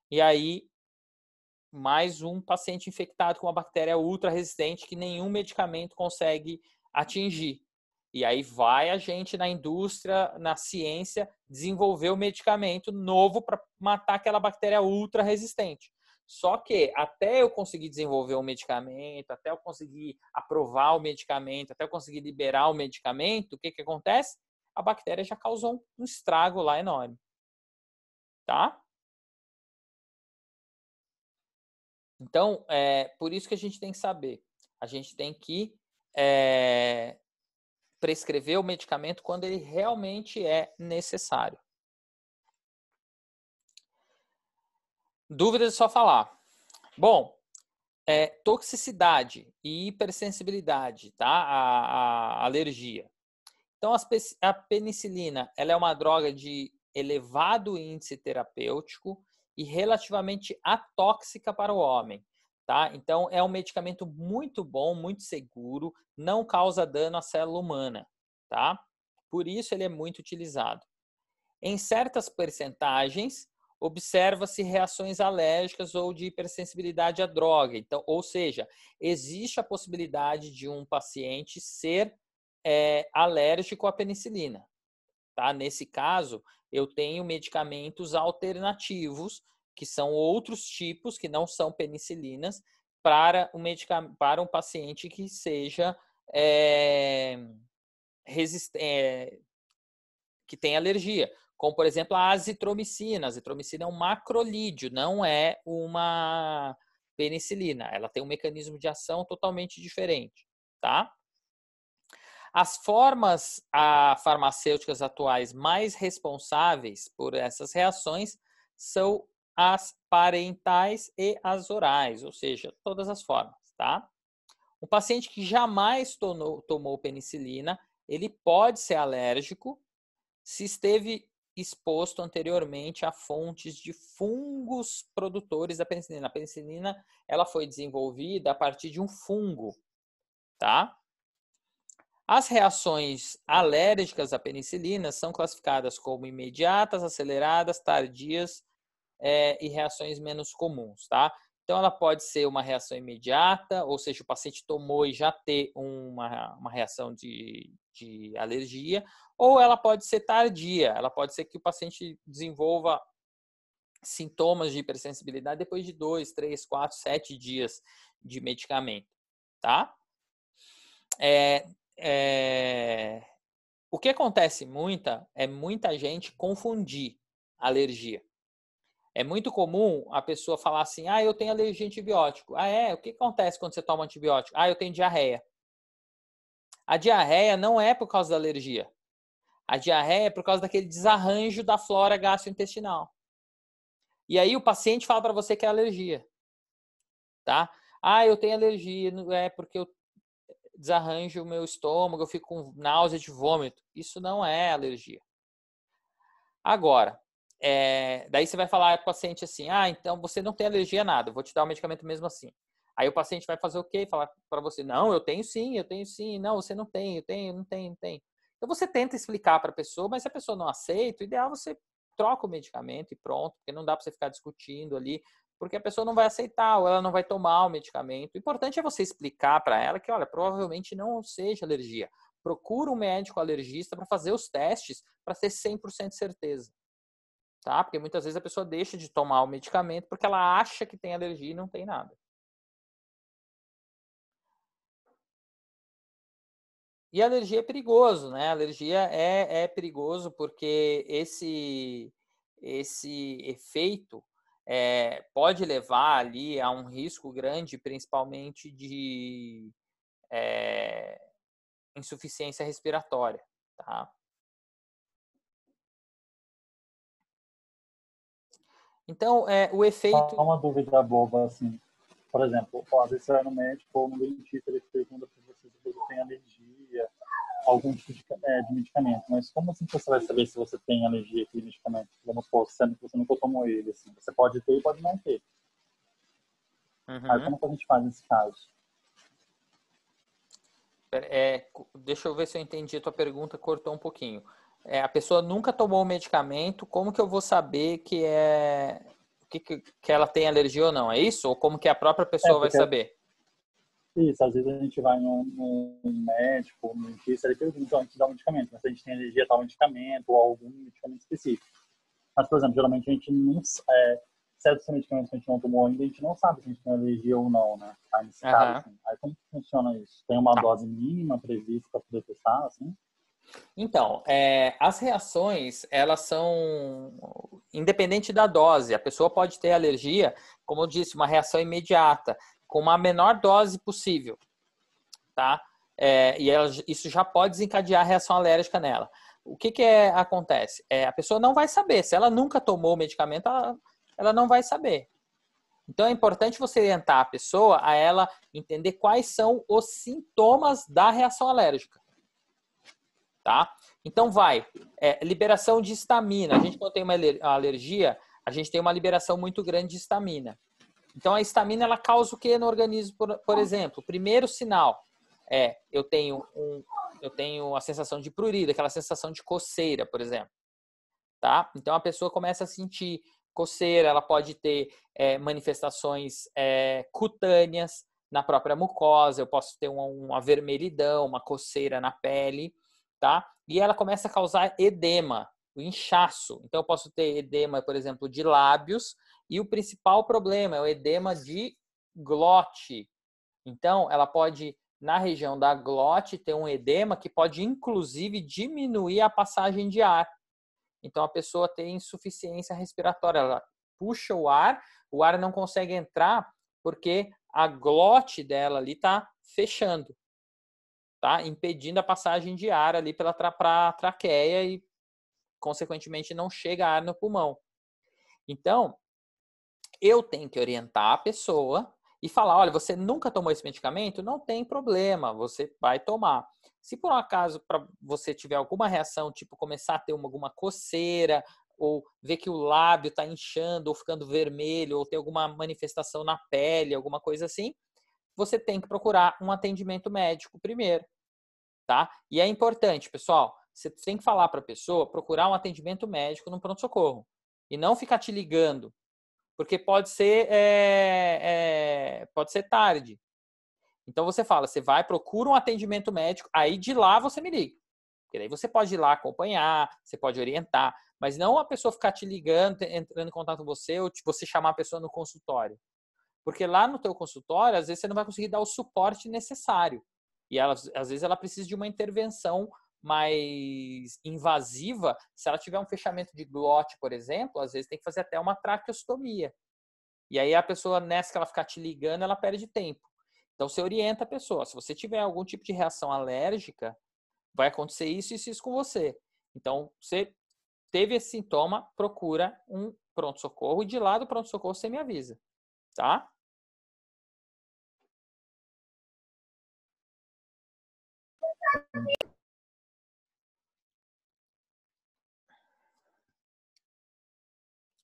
E aí, mais um paciente infectado com uma bactéria ultra resistente que nenhum medicamento consegue atingir. E aí vai a gente na indústria, na ciência, desenvolver o medicamento novo para matar aquela bactéria ultra resistente. Só que até eu conseguir desenvolver um medicamento, até eu conseguir aprovar o medicamento, até eu conseguir liberar o medicamento, o que acontece? A bactéria já causou um estrago lá enorme. Tá? Então, por isso que a gente tem que saber. A gente tem que prescrever o medicamento quando ele realmente é necessário. Dúvidas é só falar. Bom, toxicidade e hipersensibilidade, tá? A alergia. Então, a penicilina ela é uma droga de elevado índice terapêutico e relativamente atóxica para o homem, tá? Então, é um medicamento muito bom, muito seguro, não causa dano à célula humana, tá? Por isso, ele é muito utilizado. Em certas percentagens, observa-se reações alérgicas ou de hipersensibilidade à droga. Então, ou seja, existe a possibilidade de um paciente ser alérgico à penicilina. Tá? Nesse caso, eu tenho medicamentos alternativos, que são outros tipos, que não são penicilinas, para um paciente que seja que tem alergia. Como, por exemplo, a azitromicina. A azitromicina é um macrolídeo, não é uma penicilina. Ela tem um mecanismo de ação totalmente diferente, tá? As formas farmacêuticas atuais mais responsáveis por essas reações são as parentais e as orais, ou seja, todas as formas, tá? Um paciente que jamais tomou penicilina, ele pode ser alérgico se esteve exposto anteriormente a fontes de fungos produtores da penicilina. A penicilina, ela foi desenvolvida a partir de um fungo, tá? As reações alérgicas à penicilina são classificadas como imediatas, aceleradas, tardias e reações menos comuns, tá? Então, ela pode ser uma reação imediata, ou seja, o paciente tomou e já ter uma reação de alergia, ou ela pode ser tardia, ela pode ser que o paciente desenvolva sintomas de hipersensibilidade depois de 2, 3, 4, 7 dias de medicamento, tá? O que acontece muita gente confundir alergia. É muito comum a pessoa falar assim, eu tenho alergia a antibiótico. O que acontece quando você toma antibiótico? Eu tenho diarreia. A diarreia não é por causa da alergia. A diarreia é por causa daquele desarranjo da flora gastrointestinal. E aí o paciente fala para você que é alergia. Tá? Eu tenho alergia, é porque eu desarranjo o meu estômago, eu fico com náusea de vômito. Isso não é alergia. Agora, daí você vai falar para o paciente assim, então você não tem alergia a nada, eu vou te dar o medicamento mesmo assim. Aí o paciente vai fazer o quê? Falar para você, não, eu tenho sim, não, você não tem, eu tenho, não tem. Então você tenta explicar para a pessoa, mas se a pessoa não aceita, o ideal é você troca o medicamento e pronto, porque não dá para você ficar discutindo ali, porque a pessoa não vai aceitar ou ela não vai tomar o medicamento. O importante é você explicar para ela que, olha, provavelmente não seja alergia. Procura um médico alergista para fazer os testes para ter 100% de certeza. Tá? Porque muitas vezes a pessoa deixa de tomar o medicamento porque ela acha que tem alergia e não tem nada. E a alergia é perigoso, né? A alergia é perigoso porque esse efeito pode levar ali a um risco grande, principalmente de insuficiência respiratória, tá? Então, o efeito... Só uma dúvida boba, assim. Por exemplo, às vezes você vai no médico ou no dentista, ele pergunta para você se você tem alergia a algum tipo de medicamento. Mas como assim você vai saber se você tem alergia àquele medicamento? Vamos supor, sendo que você nunca tomou ele, assim. Você pode ter e pode não ter. Aí como que a gente faz nesse caso? Deixa eu ver se eu entendi a tua pergunta, cortou um pouquinho. A pessoa nunca tomou o medicamento, como que eu vou saber que ela tem alergia ou não? É isso? Ou como que a própria pessoa vai saber? Isso, às vezes a gente vai num médico, num dentista, ele pergunta antes de dar um medicamento, mas se a gente tem alergia a tal medicamento ou algum medicamento específico. Mas, por exemplo, geralmente a gente não... certos medicamentos que a gente não tomou ainda, a gente não sabe se a gente tem alergia ou não, né? Aí, nesse caso, assim, aí como que funciona isso? Tem uma dose mínima prevista para poder testar, assim? Então, as reações, elas são independente da dose. A pessoa pode ter alergia, como eu disse, uma reação imediata, com uma menor dose possível, tá? Isso já pode desencadear a reação alérgica nela. O que acontece? A pessoa não vai saber. Se ela nunca tomou o medicamento, ela não vai saber. Então, é importante você orientar a pessoa a ela entender quais são os sintomas da reação alérgica. Tá? Então, liberação de histamina. A gente, quando tem uma alergia, a gente tem uma liberação muito grande de histamina. Então, a histamina, ela causa o que no organismo? Por exemplo, o primeiro sinal eu tenho a sensação de prurida, aquela sensação de coceira, por exemplo. Tá? Então, a pessoa começa a sentir coceira, ela pode ter manifestações cutâneas, na própria mucosa, eu posso ter uma vermelhidão, uma coceira na pele, tá? E ela começa a causar edema, o inchaço. Então, eu posso ter edema, por exemplo, de lábios, e o principal problema é o edema de glote. Então, ela pode, na região da glote, ter um edema que pode, inclusive, diminuir a passagem de ar. Então, a pessoa tem insuficiência respiratória. Ela puxa o ar não consegue entrar porque a glote dela ali está fechando, tá? Impedindo a passagem de ar ali para a traqueia e, consequentemente, não chega ar no pulmão. Então, eu tenho que orientar a pessoa e falar, olha, você nunca tomou esse medicamento? Não tem problema, você vai tomar. Se por um acaso você tiver alguma reação, tipo começar a ter alguma coceira, ou ver que o lábio está inchando ou ficando vermelho, ou ter alguma manifestação na pele, alguma coisa assim, você tem que procurar um atendimento médico primeiro, tá? E é importante, pessoal, você tem que falar para a pessoa procurar um atendimento médico no pronto-socorro e não ficar te ligando, porque pode ser tarde. Então você fala, você vai, procura um atendimento médico, aí de lá você me liga. Porque daí você pode ir lá acompanhar, você pode orientar, mas não a pessoa ficar te ligando, entrando em contato com você, ou você chamar a pessoa no consultório. Porque lá no teu consultório, às vezes você não vai conseguir dar o suporte necessário. E ela, às vezes ela precisa de uma intervenção mais invasiva. Se ela tiver um fechamento de glote, por exemplo, às vezes tem que fazer até uma traqueostomia. E aí a pessoa, nessa que ela ficar te ligando, ela perde tempo. Então você orienta a pessoa. Se você tiver algum tipo de reação alérgica, vai acontecer isso e isso com você. Então, você teve esse sintoma, procura um pronto-socorro e de lá do pronto-socorro você me avisa, tá?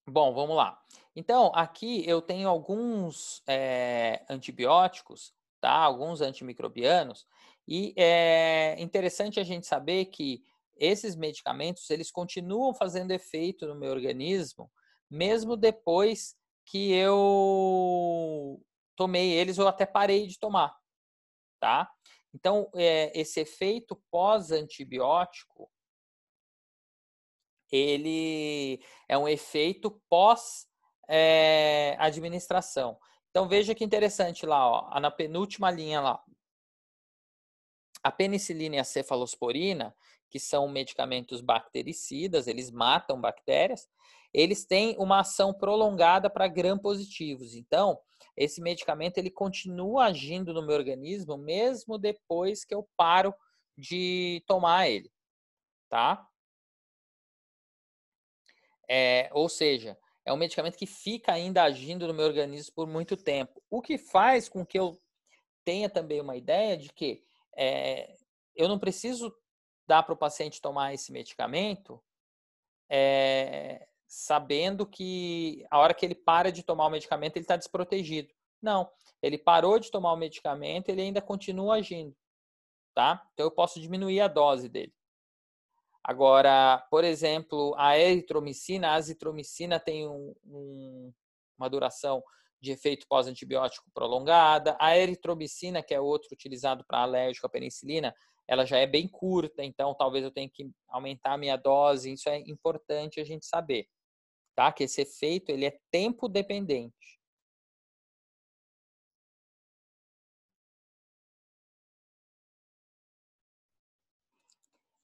Bom, vamos lá. Então, aqui eu tenho alguns antibióticos, tá? Alguns antimicrobianos, e é interessante a gente saber que esses medicamentos, eles continuam fazendo efeito no meu organismo, mesmo depois que eu tomei eles ou até parei de tomar, tá? Então, esse efeito pós-antibiótico, ele é um efeito pós-administração. Então, veja que interessante lá, ó, na penúltima linha lá. A penicilina e a cefalosporina, que são medicamentos bactericidas, eles matam bactérias, eles têm uma ação prolongada para gram-positivos. Então, esse medicamento ele continua agindo no meu organismo mesmo depois que eu paro de tomar ele, tá? Ou seja, é um medicamento que fica ainda agindo no meu organismo por muito tempo. O que faz com que eu tenha também uma ideia de que eu não preciso dar para o paciente tomar esse medicamento sabendo que a hora que ele para de tomar o medicamento ele está desprotegido. Não, ele parou de tomar o medicamento, ele ainda continua agindo, tá? Então eu posso diminuir a dose dele. Agora, por exemplo, a eritromicina, a azitromicina tem uma duração de efeito pós-antibiótico prolongada. A eritromicina, que é outro utilizado para alérgico à penicilina, ela já é bem curta, então talvez eu tenha que aumentar a minha dose. Isso é importante a gente saber, tá? Que esse efeito ele é tempo dependente.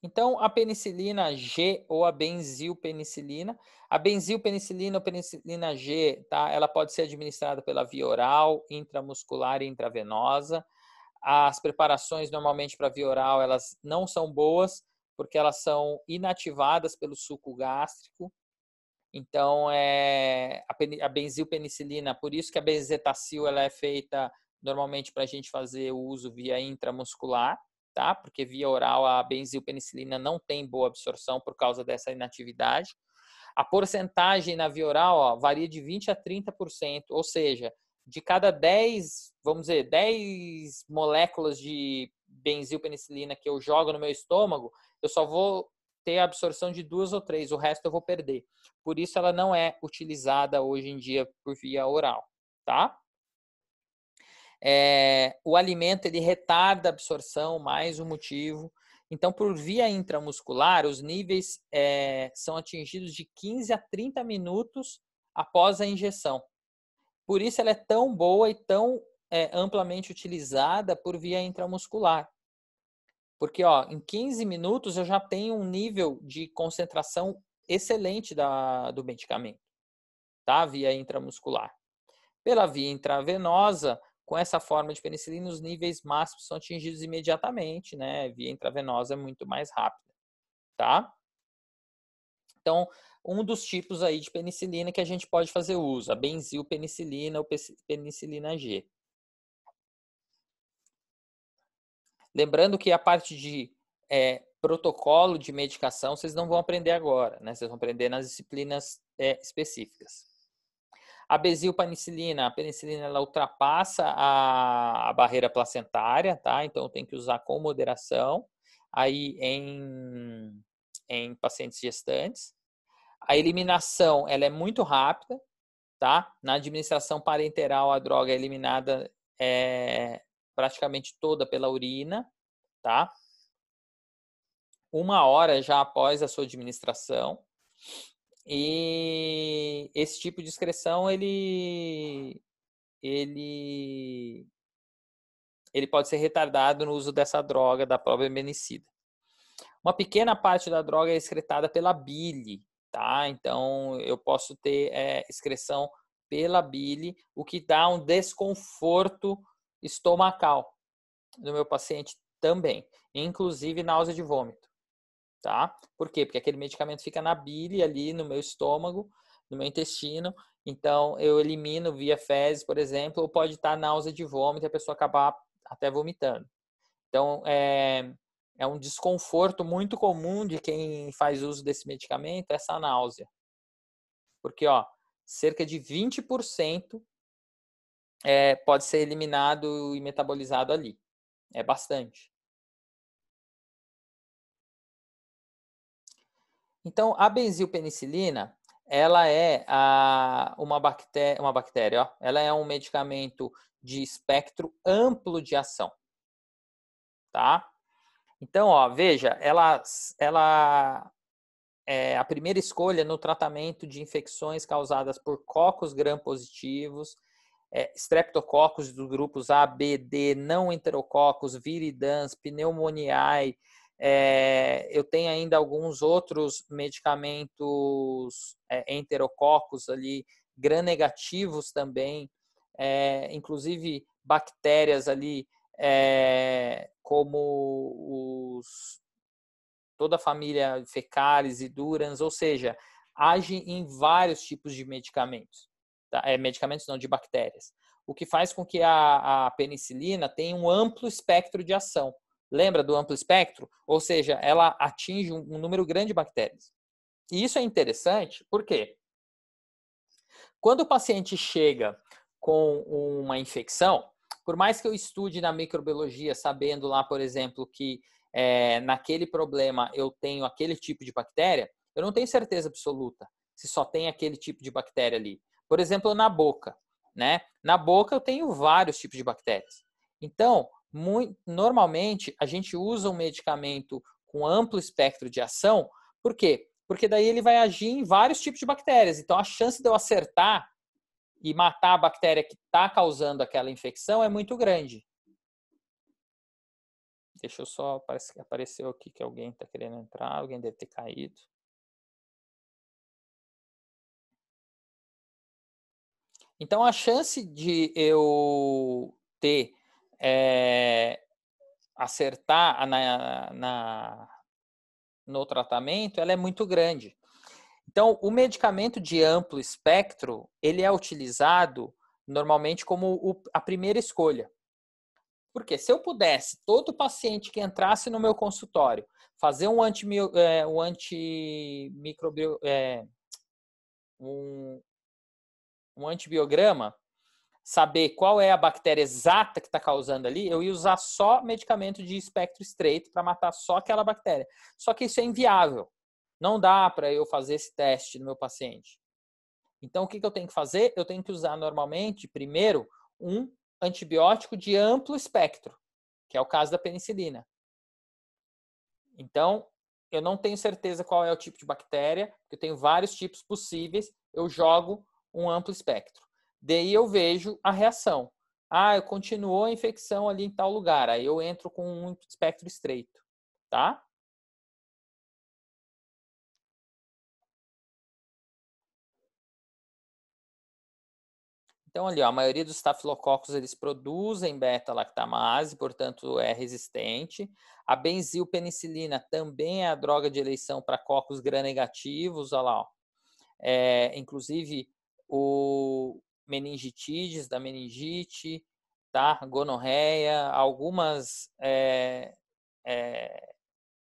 Então, a penicilina G ou a benzilpenicilina. A benzilpenicilina ou penicilina G, tá? Ela pode ser administrada pela via oral, intramuscular e intravenosa. As preparações, normalmente, para via oral, elas não são boas, porque elas são inativadas pelo suco gástrico. Então, a benzilpenicilina, por isso que a benzetacil ela é feita normalmente para a gente fazer o uso via intramuscular, tá? Porque via oral a benzilpenicilina não tem boa absorção por causa dessa inatividade. A porcentagem na via oral, ó, varia de 20% a 30%, ou seja, de cada 10, vamos dizer, 10 moléculas de benzilpenicilina que eu jogo no meu estômago, eu só vou ter a absorção de 2 ou 3, o resto eu vou perder. Por isso ela não é utilizada hoje em dia por via oral, tá? O alimento ele retarda a absorção, mais um motivo. Então, por via intramuscular, os níveis são atingidos de 15 a 30 minutos após a injeção. Por isso ela é tão boa e tão amplamente utilizada por via intramuscular. Porque em 15 minutos eu já tenho um nível de concentração excelente do medicamento, tá? Via intramuscular. Pela via intravenosa, com essa forma de penicilina, os níveis máximos são atingidos imediatamente, né? Via intravenosa é muito mais rápida, tá? Então, um dos tipos aí de penicilina que a gente pode fazer uso, a benzilpenicilina ou penicilina G. Lembrando que a parte de protocolo de medicação vocês não vão aprender agora, né? Vocês vão aprender nas disciplinas específicas. A benzilpenicilina, a penicilina, ela ultrapassa a barreira placentária, tá? Então tem que usar com moderação aí em pacientes gestantes. A eliminação, ela é muito rápida, tá? Na administração parenteral, a droga é eliminada praticamente toda pela urina, tá? 1 hora já após a sua administração. E esse tipo de excreção, ele pode ser retardado no uso dessa droga, da probenecida. Uma pequena parte da droga é excretada pela bile, tá? Então, eu posso ter excreção pela bile, o que dá um desconforto estomacal no meu paciente também, inclusive náusea de vômito. Tá? Por quê? Porque aquele medicamento fica na bile ali no meu estômago, no meu intestino, então eu elimino via fezes, por exemplo, ou pode estar náusea de vômito e a pessoa acabar até vomitando. Então, é um desconforto muito comum de quem faz uso desse medicamento, essa náusea. Porque, cerca de 20% pode ser eliminado e metabolizado ali. É bastante. Então, a benzilpenicilina, ela é uma bactéria, ela é um medicamento de espectro amplo de ação, tá? Então, veja, ela é a primeira escolha no tratamento de infecções causadas por cocos gram-positivos, streptococcus dos grupos A, B, D, não enterococos, viridans, pneumoniae. Eu tenho ainda alguns outros medicamentos enterococos ali, gram-negativos também, inclusive bactérias ali, como toda a família Fecalis e Durans, ou seja, age em vários tipos de medicamentos, tá? Medicamentos não, de bactérias, o que faz com que a penicilina tenha um amplo espectro de ação. Lembra do amplo espectro? Ou seja, ela atinge um número grande de bactérias. E isso é interessante, por quê? Quando o paciente chega com uma infecção, por mais que eu estude na microbiologia, sabendo lá, por exemplo, que naquele problema eu tenho aquele tipo de bactéria, eu não tenho certeza absoluta se só tem aquele tipo de bactéria ali. Por exemplo, na boca, né? Na boca eu tenho vários tipos de bactérias. Então, normalmente a gente usa um medicamento com amplo espectro de ação. Por quê? Porque daí ele vai agir em vários tipos de bactérias. Então, a chance de eu acertar e matar a bactéria que está causando aquela infecção é muito grande. Deixa eu só... Parece que apareceu aqui que alguém está querendo entrar. Alguém deve ter caído. Então, a chance de eu ter... acertar no tratamento, ela é muito grande. Então, o medicamento de amplo espectro, ele é utilizado normalmente como a primeira escolha. Porque se eu pudesse, todo paciente que entrasse no meu consultório, fazer um antibiograma, saber qual é a bactéria exata que está causando ali, eu ia usar só medicamento de espectro estreito para matar só aquela bactéria. Só que isso é inviável. Não dá para eu fazer esse teste no meu paciente. Então, o que eu tenho que fazer? Eu tenho que usar normalmente, primeiro, um antibiótico de amplo espectro, que é o caso da penicilina. Então, eu não tenho certeza qual é o tipo de bactéria, porque eu tenho vários tipos possíveis, eu jogo um amplo espectro. Daí eu vejo a reação. Ah, continuou a infecção ali em tal lugar, aí eu entro com um espectro estreito, tá? Então, ali, ó, a maioria dos estafilococos, eles produzem beta-lactamase, portanto, é resistente. A benzilpenicilina também é a droga de eleição para cocos gram-negativos, olha lá, ó. Inclusive, o meningitidis da meningite, tá? Gonorreia, algumas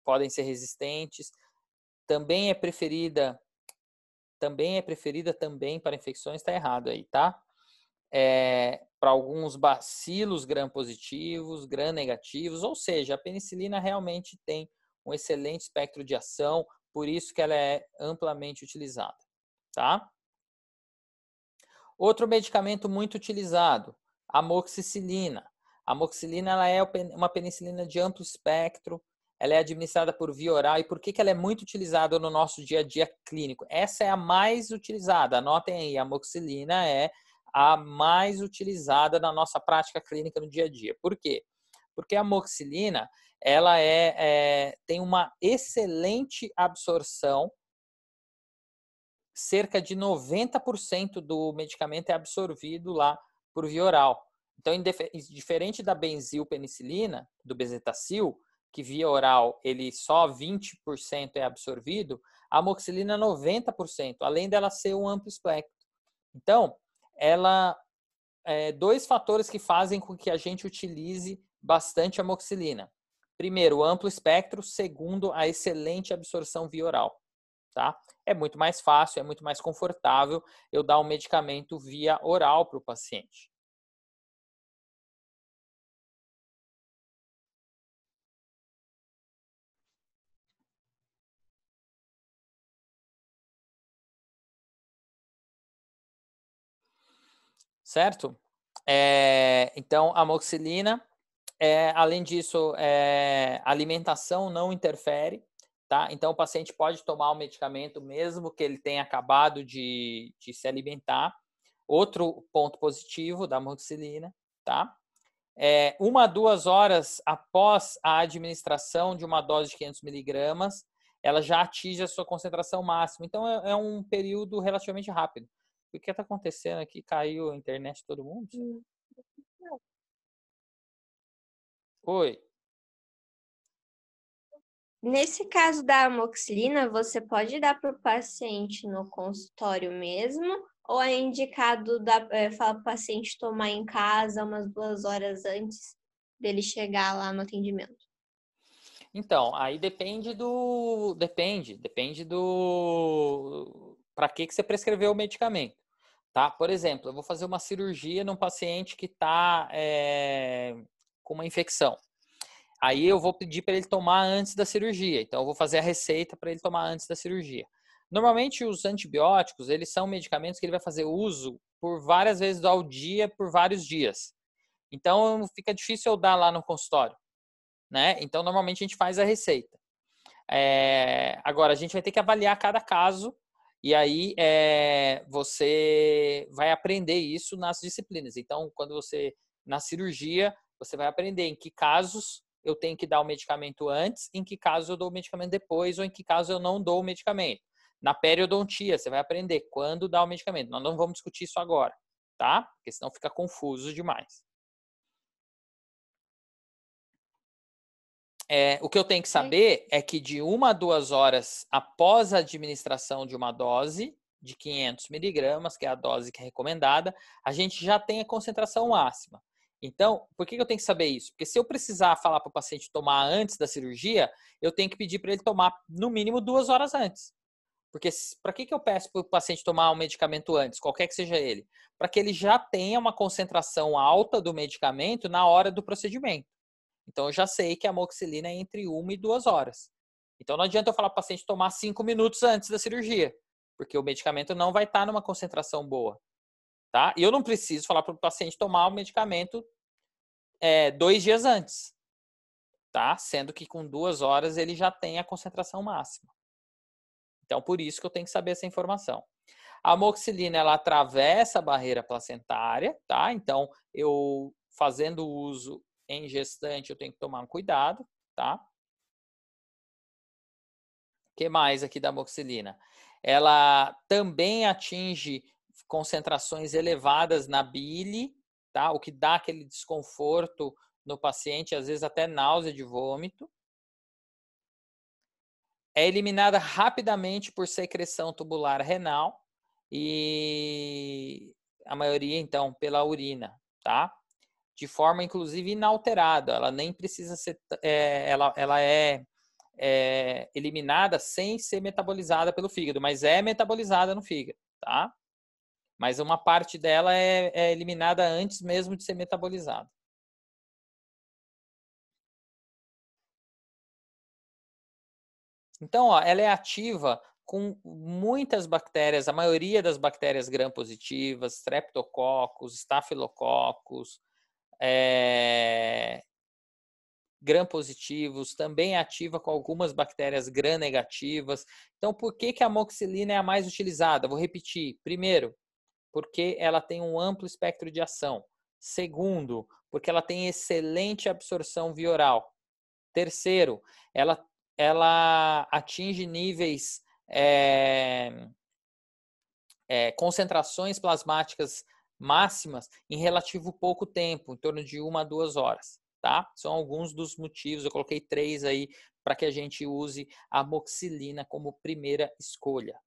podem ser resistentes. Também é preferida também para infecções, está errado aí, tá? Para alguns bacilos gram-positivos, gram-negativos, ou seja, a penicilina realmente tem um excelente espectro de ação, por isso que ela é amplamente utilizada, tá? Outro medicamento muito utilizado, amoxicilina. A amoxicilina ela é uma penicilina de amplo espectro, ela é administrada por via oral. E por que ela é muito utilizada no nosso dia a dia clínico? Essa é a mais utilizada, anotem aí, a amoxicilina é a mais utilizada na nossa prática clínica no dia a dia. Por quê? Porque a amoxicilina ela tem uma excelente absorção, cerca de 90% do medicamento é absorvido lá por via oral. Então, diferente da benzilpenicilina, do bezetacil, que via oral ele só 20% é absorvido, a amoxicilina 90%, além dela ser um amplo espectro. Então, ela dois fatores que fazem com que a gente utilize bastante a amoxicilina. Primeiro, o amplo espectro. Segundo, a excelente absorção via oral. Tá? É muito mais fácil, é muito mais confortável eu dar um medicamento via oral para o paciente. Certo? Então, a amoxicilina, além disso, a alimentação não interfere, tá? Então, o paciente pode tomar o medicamento mesmo que ele tenha acabado de se alimentar. Outro ponto positivo da amoxicilina, tá? 1 a 2 horas após a administração de uma dose de 500 miligramas, ela já atinge a sua concentração máxima. Então, é um período relativamente rápido. O que está acontecendo aqui? Caiu a internet de todo mundo? Oi. Nesse caso da amoxicilina, você pode dar para o paciente no consultório mesmo? Ou é indicado falar para o paciente tomar em casa umas 2 horas antes dele chegar lá no atendimento? Então, aí depende do para que você prescreveu o medicamento, tá? Por exemplo, eu vou fazer uma cirurgia num paciente que está com uma infecção. Aí eu vou pedir para ele tomar antes da cirurgia. Então, eu vou fazer a receita para ele tomar antes da cirurgia. Normalmente, os antibióticos, eles são medicamentos que ele vai fazer uso por várias vezes ao dia, por vários dias. Então, fica difícil eu dar lá no consultório, né? Então, normalmente, a gente faz a receita. Agora, a gente vai ter que avaliar cada caso e aí você vai aprender isso nas disciplinas. Então, na cirurgia, você vai aprender em que casos eu tenho que dar o medicamento antes, em que caso eu dou o medicamento depois, ou em que caso eu não dou o medicamento. Na periodontia, você vai aprender quando dar o medicamento. Nós não vamos discutir isso agora, tá? Porque senão fica confuso demais. O que eu tenho que saber é que de 1 a 2 horas após a administração de uma dose de 500 miligramas, que é a dose que é recomendada, a gente já tem a concentração máxima. Então, por que eu tenho que saber isso? Porque se eu precisar falar para o paciente tomar antes da cirurgia, eu tenho que pedir para ele tomar no mínimo 2 horas antes. Porque para que eu peço para o paciente tomar um medicamento antes, qualquer que seja ele? Para que ele já tenha uma concentração alta do medicamento na hora do procedimento. Então, eu já sei que a amoxicilina é entre 1 e 2 horas. Então, não adianta eu falar para o paciente tomar 5 minutos antes da cirurgia, porque o medicamento não vai estar numa concentração boa. tá? E eu não preciso falar para o paciente tomar o medicamento 2 dias antes, tá? Sendo que com 2 horas ele já tem a concentração máxima. Então, por isso que eu tenho que saber essa informação. A amoxicilina, ela atravessa a barreira placentária, tá? Então, eu fazendo uso em gestante, eu tenho que tomar um cuidado, tá? O que mais aqui da amoxicilina? Ela também atinge concentrações elevadas na bile, tá? O que dá aquele desconforto no paciente, às vezes até náusea de vômito. É eliminada rapidamente por secreção tubular renal e a maioria, então, pela urina, tá? De forma, inclusive, inalterada. Ela nem precisa ser... ela é eliminada sem ser metabolizada pelo fígado, mas é metabolizada no fígado, tá? Mas uma parte dela é eliminada antes mesmo de ser metabolizada. Então, ó, ela é ativa com muitas bactérias, a maioria das bactérias gram-positivas, streptococcus, estafilococcus, gram-positivos, também é ativa com algumas bactérias gram-negativas. Então, por que a amoxicilina é a mais utilizada? Vou repetir. Primeiro, porque ela tem um amplo espectro de ação. Segundo, porque ela tem excelente absorção via oral. Terceiro, ela atinge níveis, concentrações plasmáticas máximas em relativo pouco tempo, em torno de 1 a 2 horas. Tá? São alguns dos motivos, eu coloquei 3 aí para que a gente use a amoxicilina como primeira escolha.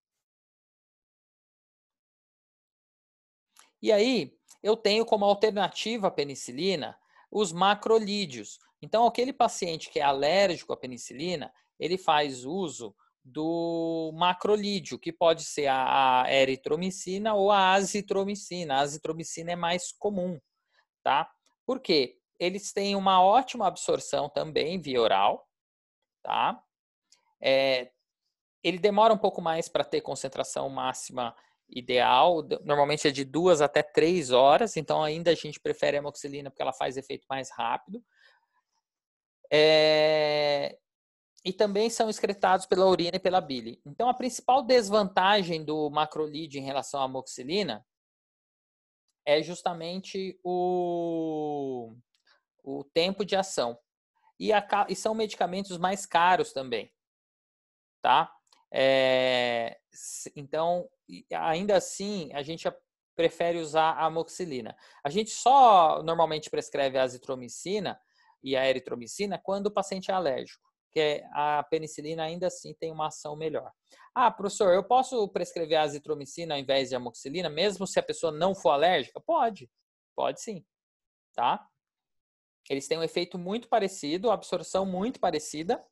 E aí, eu tenho como alternativa à penicilina os macrolídeos. Então, aquele paciente que é alérgico à penicilina, ele faz uso do macrolídeo, que pode ser a eritromicina ou a azitromicina. A azitromicina é mais comum, tá? Por quê? Eles têm uma ótima absorção também via oral, tá? Ele demora um pouco mais para ter concentração máxima ideal, normalmente é de 2 até 3 horas, então ainda a gente prefere a amoxicilina porque ela faz efeito mais rápido. E também são excretados pela urina e pela bile. Então, a principal desvantagem do macrolídeo em relação à amoxicilina é justamente o tempo de ação. E são medicamentos mais caros também, tá? Então, ainda assim, a gente prefere usar a amoxicilina. A gente só normalmente prescreve a azitromicina e a eritromicina quando o paciente é alérgico, porque a penicilina ainda assim tem uma ação melhor. Ah, professor, eu posso prescrever a azitromicina ao invés de amoxicilina, mesmo se a pessoa não for alérgica? Pode sim, tá? Eles têm um efeito muito parecido, absorção muito parecida.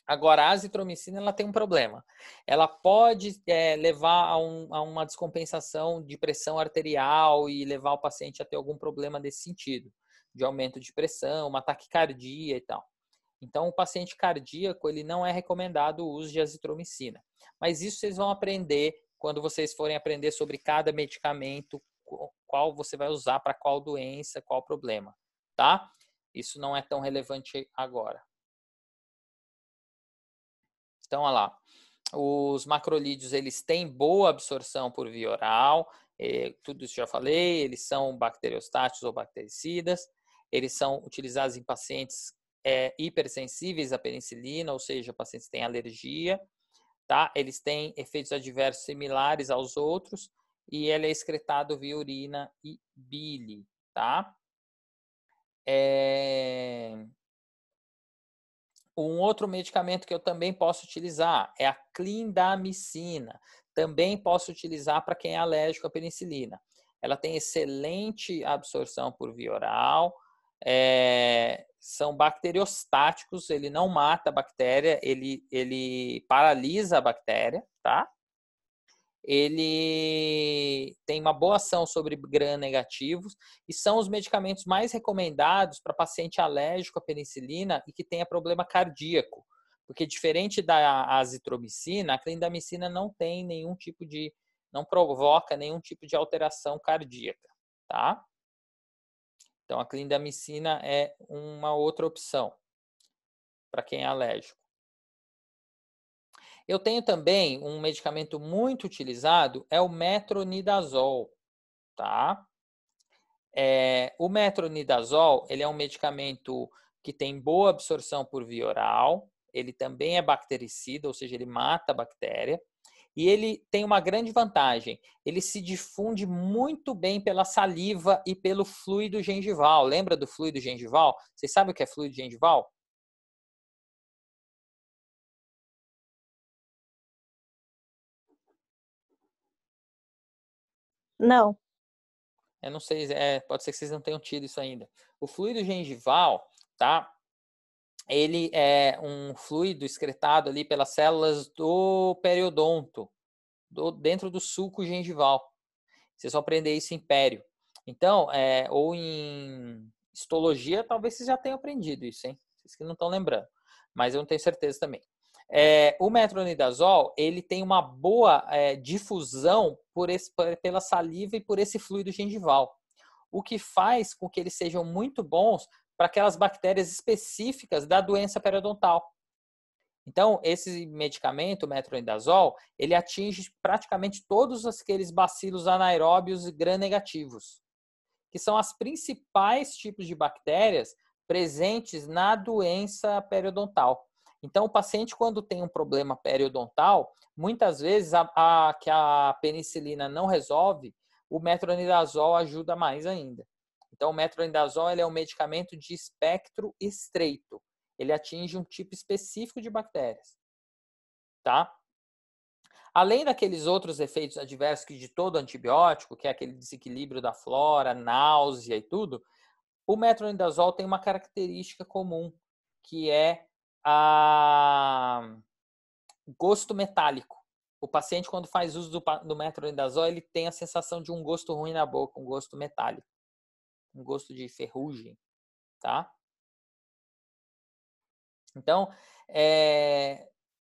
Agora, a azitromicina ela tem um problema. Ela pode levar a uma descompensação de pressão arterial e levar o paciente a ter algum problema desse sentido, de aumento de pressão, uma taquicardia e tal. Então, o paciente cardíaco, ele não é recomendado o uso de azitromicina. Mas isso vocês vão aprender quando vocês forem aprender sobre cada medicamento, qual você vai usar para qual doença, qual problema, tá? Isso não é tão relevante agora. Então, olha lá, os macrolídeos, eles têm boa absorção por via oral, tudo isso já falei, eles são bacteriostáticos ou bactericidas, eles são utilizados em pacientes hipersensíveis à penicilina, ou seja, pacientes que têm alergia, tá? Eles têm efeitos adversos similares aos outros e ele é excretado via urina e bile, tá? Um outro medicamento que eu também posso utilizar é a clindamicina. Também posso utilizar para quem é alérgico à penicilina. Ela tem excelente absorção por via oral, são bacteriostáticos, ele não mata a bactéria, ele paralisa a bactéria, tá? Ele tem uma boa ação sobre gram-negativos e são os medicamentos mais recomendados para paciente alérgico à penicilina e que tenha problema cardíaco. Porque diferente da azitromicina, a clindamicina não tem nenhum tipo de não provoca nenhum tipo de alteração cardíaca, tá? Então, a clindamicina é uma outra opção para quem é alérgico. Eu tenho também um medicamento muito utilizado, é o metronidazol, tá? O metronidazol, ele é um medicamento que tem boa absorção por via oral, ele também é bactericida, ou seja, ele mata a bactéria, e ele tem uma grande vantagem, ele se difunde muito bem pela saliva e pelo fluido gengival. Lembra do fluido gengival? Vocês sabem o que é fluido gengival? Não. Eu não sei, pode ser que vocês não tenham tido isso ainda. O fluido gengival, tá? Ele é um fluido excretado ali pelas células do periodonto, dentro do sulco gengival. Vocês vão aprender isso em pério. Então, ou em histologia, talvez vocês já tenham aprendido isso, hein? Vocês que não estão lembrando. Mas eu não tenho certeza também. O metronidazol, ele tem uma boa difusão pela saliva e por esse fluido gengival. O que faz com que eles sejam muito bons para aquelas bactérias específicas da doença periodontal. Então, esse medicamento, o metronidazol, ele atinge praticamente todos aqueles bacilos anaeróbios e gram-negativos, que são as principais tipos de bactérias presentes na doença periodontal. Então, o paciente, quando tem um problema periodontal, muitas vezes que a penicilina não resolve, o metronidazol ajuda mais ainda. Então, o metronidazol ele é um medicamento de espectro estreito. Ele atinge um tipo específico de bactérias, tá? Além daqueles outros efeitos adversos que de todo antibiótico, que é aquele desequilíbrio da flora, náusea e tudo, o metronidazol tem uma característica comum, que é gosto metálico. O paciente, quando faz uso do metronidazol, ele tem a sensação de um gosto ruim na boca, um gosto metálico, um gosto de ferrugem, tá? Então,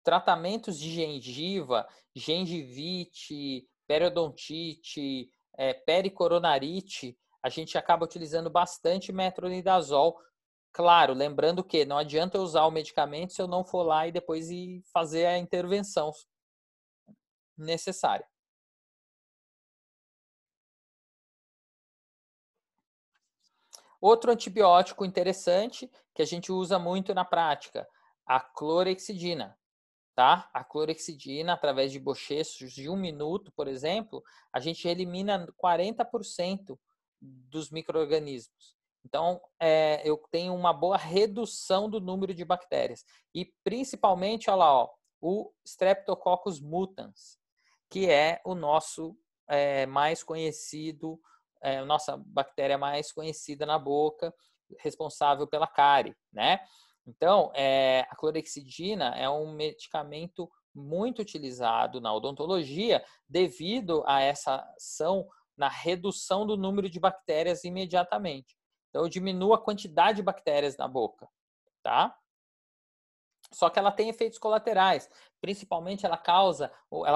tratamentos de gengiva, gengivite, periodontite, pericoronarite, a gente acaba utilizando bastante metronidazol. Claro, lembrando que não adianta eu usar o medicamento se eu não for lá e depois ir fazer a intervenção necessária. Outro antibiótico interessante que a gente usa muito na prática, a clorexidina. Tá? A clorexidina, através de bochechos de 1 minuto, por exemplo, a gente elimina 40% dos micro-organismos. Então, eu tenho uma boa redução do número de bactérias. E, principalmente, olha lá, ó, o Streptococcus mutans, que é o nosso mais conhecido, nossa bactéria mais conhecida na boca, responsável pela cárie, né? Então, a clorexidina é um medicamento muito utilizado na odontologia devido a essa ação na redução do número de bactérias imediatamente. Então, eu diminuo a quantidade de bactérias na boca, tá? Só que ela tem efeitos colaterais. Principalmente, ela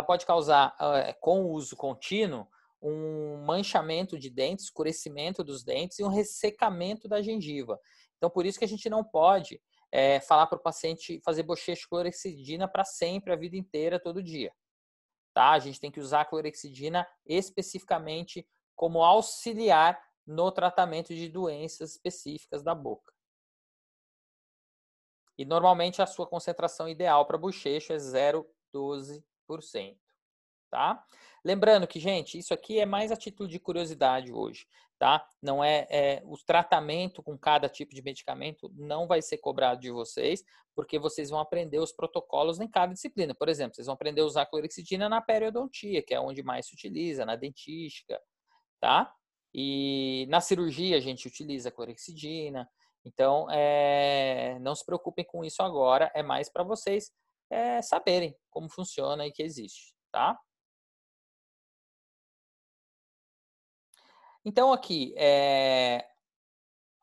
pode causar, com o uso contínuo, um manchamento de dentes, escurecimento dos dentes e um ressecamento da gengiva. Então, por isso que a gente não pode falar para o paciente fazer bochecho de clorexidina para sempre, a vida inteira, todo dia. Tá? A gente tem que usar a clorexidina especificamente como auxiliar no tratamento de doenças específicas da boca. E normalmente a sua concentração ideal para bochecho é 0,12%. Tá? Lembrando que, gente, isso aqui é mais a título de curiosidade hoje, tá? Não o tratamento com cada tipo de medicamento não vai ser cobrado de vocês, porque vocês vão aprender os protocolos em cada disciplina. Por exemplo, vocês vão aprender a usar clorexidina na periodontia, que é onde mais se utiliza, na dentística, tá? E na cirurgia a gente utiliza clorexidina. Então, não se preocupem com isso agora, é mais para vocês saberem como funciona e que existe, tá? Então, aqui,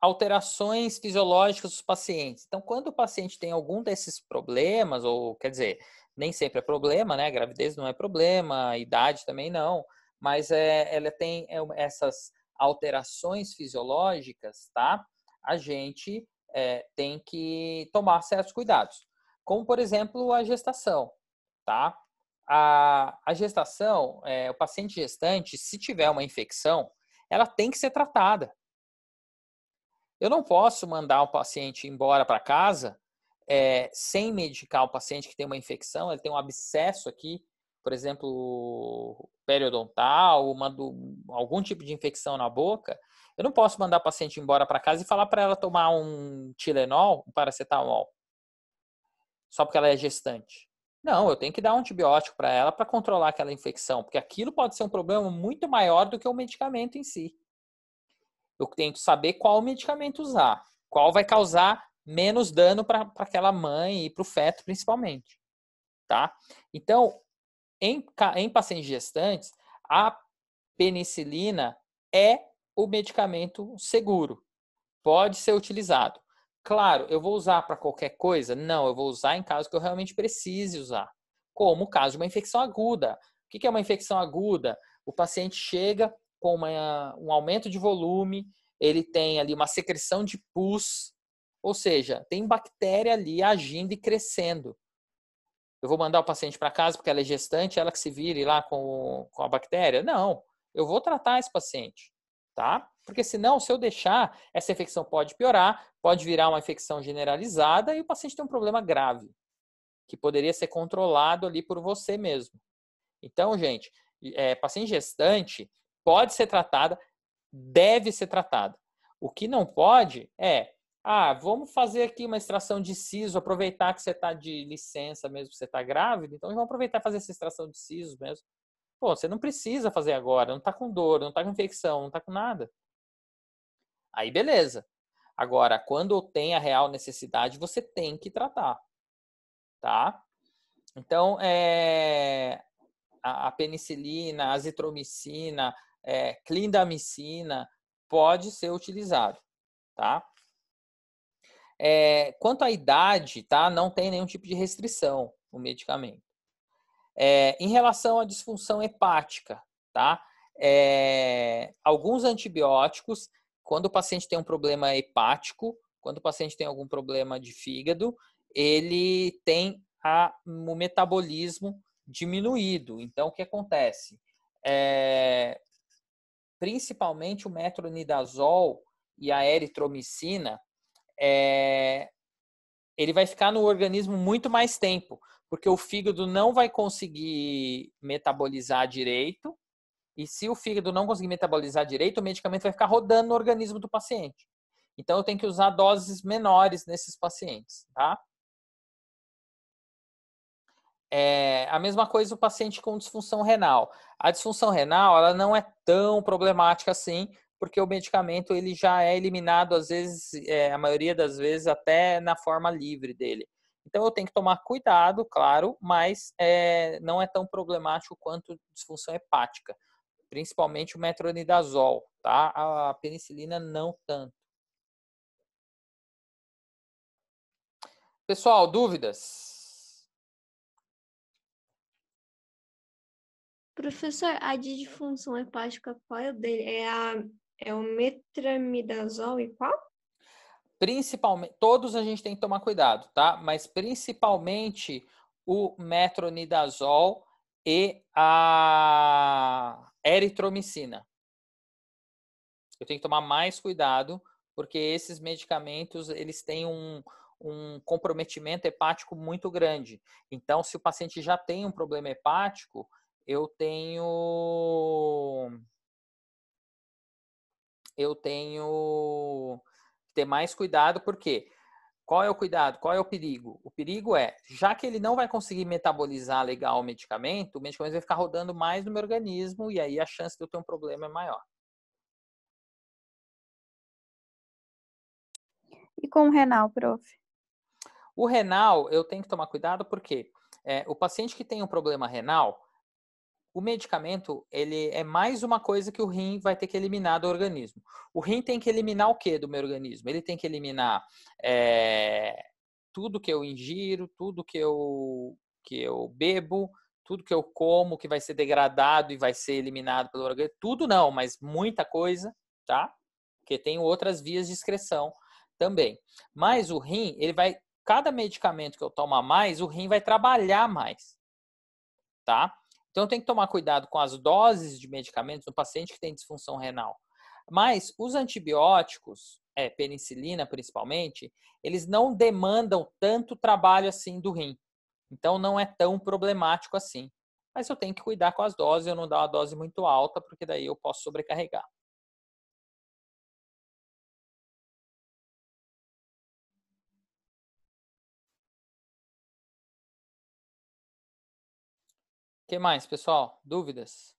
alterações fisiológicas dos pacientes. Então, quando o paciente tem algum desses problemas, ou quer dizer, Nem sempre é problema, né? A gravidez não é problema, a idade também não, mas ela tem essas alterações fisiológicas, tá? A gente tem que tomar certos cuidados. Como, por exemplo, a gestação, tá? A gestação, o paciente gestante, se tiver uma infecção, ela tem que ser tratada. Eu não posso mandar o paciente embora para casa sem medicar o paciente que tem uma infecção, ele tem um abscesso aqui, por exemplo, periodontal, algum tipo de infecção na boca. Eu não posso mandar o paciente embora para casa e falar para ela tomar um Tilenol, um paracetamol, só porque ela é gestante. Não, eu tenho que dar um antibiótico para ela para controlar aquela infecção, porque aquilo pode ser um problema muito maior do que o medicamento em si. Eu tenho que saber qual medicamento usar, qual vai causar menos dano para aquela mãe e para o feto, principalmente. Tá? Então, em pacientes gestantes, a penicilina é o medicamento seguro. Pode ser utilizado. Claro, eu vou usar para qualquer coisa? Não, eu vou usar em caso que eu realmente precise usar. Como o caso de uma infecção aguda. O que é uma infecção aguda? O paciente chega com um aumento de volume, ele tem ali uma secreção de pus, ou seja, tem bactéria ali agindo e crescendo. Eu vou mandar o paciente para casa porque ela é gestante, ela que se vire lá com a bactéria? Não, eu vou tratar esse paciente, tá? Porque senão, se eu deixar, essa infecção pode piorar, pode virar uma infecção generalizada e o paciente tem um problema grave, que poderia ser controlado ali por você mesmo. Então, gente, paciente gestante pode ser tratada, deve ser tratada. O que não pode vamos fazer aqui uma extração de siso, aproveitar que você está de licença mesmo, que você está grávida, então vamos aproveitar e fazer essa extração de siso mesmo. Pô, você não precisa fazer agora, não está com dor, não está com infecção, não está com nada. Aí beleza. Agora, quando tem a real necessidade, você tem que tratar, tá? Então, a penicilina, a azitromicina, clindamicina pode ser utilizado, tá? Quanto à idade, tá? Não tem nenhum tipo de restrição o medicamento. Em relação à disfunção hepática, tá? Alguns antibióticos, quando o paciente tem um problema hepático, quando o paciente tem algum problema de fígado, ele tem o metabolismo diminuído. Então, o que acontece? Principalmente o metronidazol e a eritromicina, ele vai ficar no organismo muito mais tempo, porque o fígado não vai conseguir metabolizar direito, e se o fígado não conseguir metabolizar direito, o medicamento vai ficar rodando no organismo do paciente. Então, eu tenho que usar doses menores nesses pacientes, tá? A mesma coisa o paciente com disfunção renal. A disfunção renal, ela não é tão problemática assim, porque o medicamento ele já é eliminado, às vezes, a maioria das vezes, até na forma livre dele. Então, eu tenho que tomar cuidado, claro, mas não é tão problemático quanto disfunção hepática, principalmente o metronidazol, tá? A penicilina não tanto. Pessoal, dúvidas? Professor, a de disfunção hepática, qual é o dele? É o metronidazol e qual? Principalmente, todos a gente tem que tomar cuidado, tá? Mas principalmente o metronidazol e a eritromicina. Eu tenho que tomar mais cuidado, porque esses medicamentos, eles têm um comprometimento hepático muito grande. Então, se o paciente já tem um problema hepático, eu tenho que ter mais cuidado, porque qual é o cuidado? Qual é o perigo? O perigo já que ele não vai conseguir metabolizar legal o medicamento vai ficar rodando mais no meu organismo e aí a chance de eu ter um problema é maior. E com o renal, prof? O renal, eu tenho que tomar cuidado porque o paciente que tem um problema renal, o medicamento, ele é mais uma coisa que o rim vai ter que eliminar do organismo. O rim tem que eliminar o que do meu organismo? Ele tem que eliminar tudo que eu ingiro, tudo que eu que eu bebo, tudo que eu como que vai ser degradado e vai ser eliminado pelo organismo, tudo não, mas muita coisa, tá? Porque tem outras vias de excreção também. Mas o rim, ele vai, cada medicamento que eu tomo a mais, o rim vai trabalhar mais, tá? Então tem que tomar cuidado com as doses de medicamentos no paciente que tem disfunção renal. Mas os antibióticos, penicilina principalmente, eles não demandam tanto trabalho assim do rim. Então não é tão problemático assim. Mas eu tenho que cuidar com as doses, eu não dar uma dose muito alta, porque daí eu posso sobrecarregar. O que mais, pessoal? Dúvidas?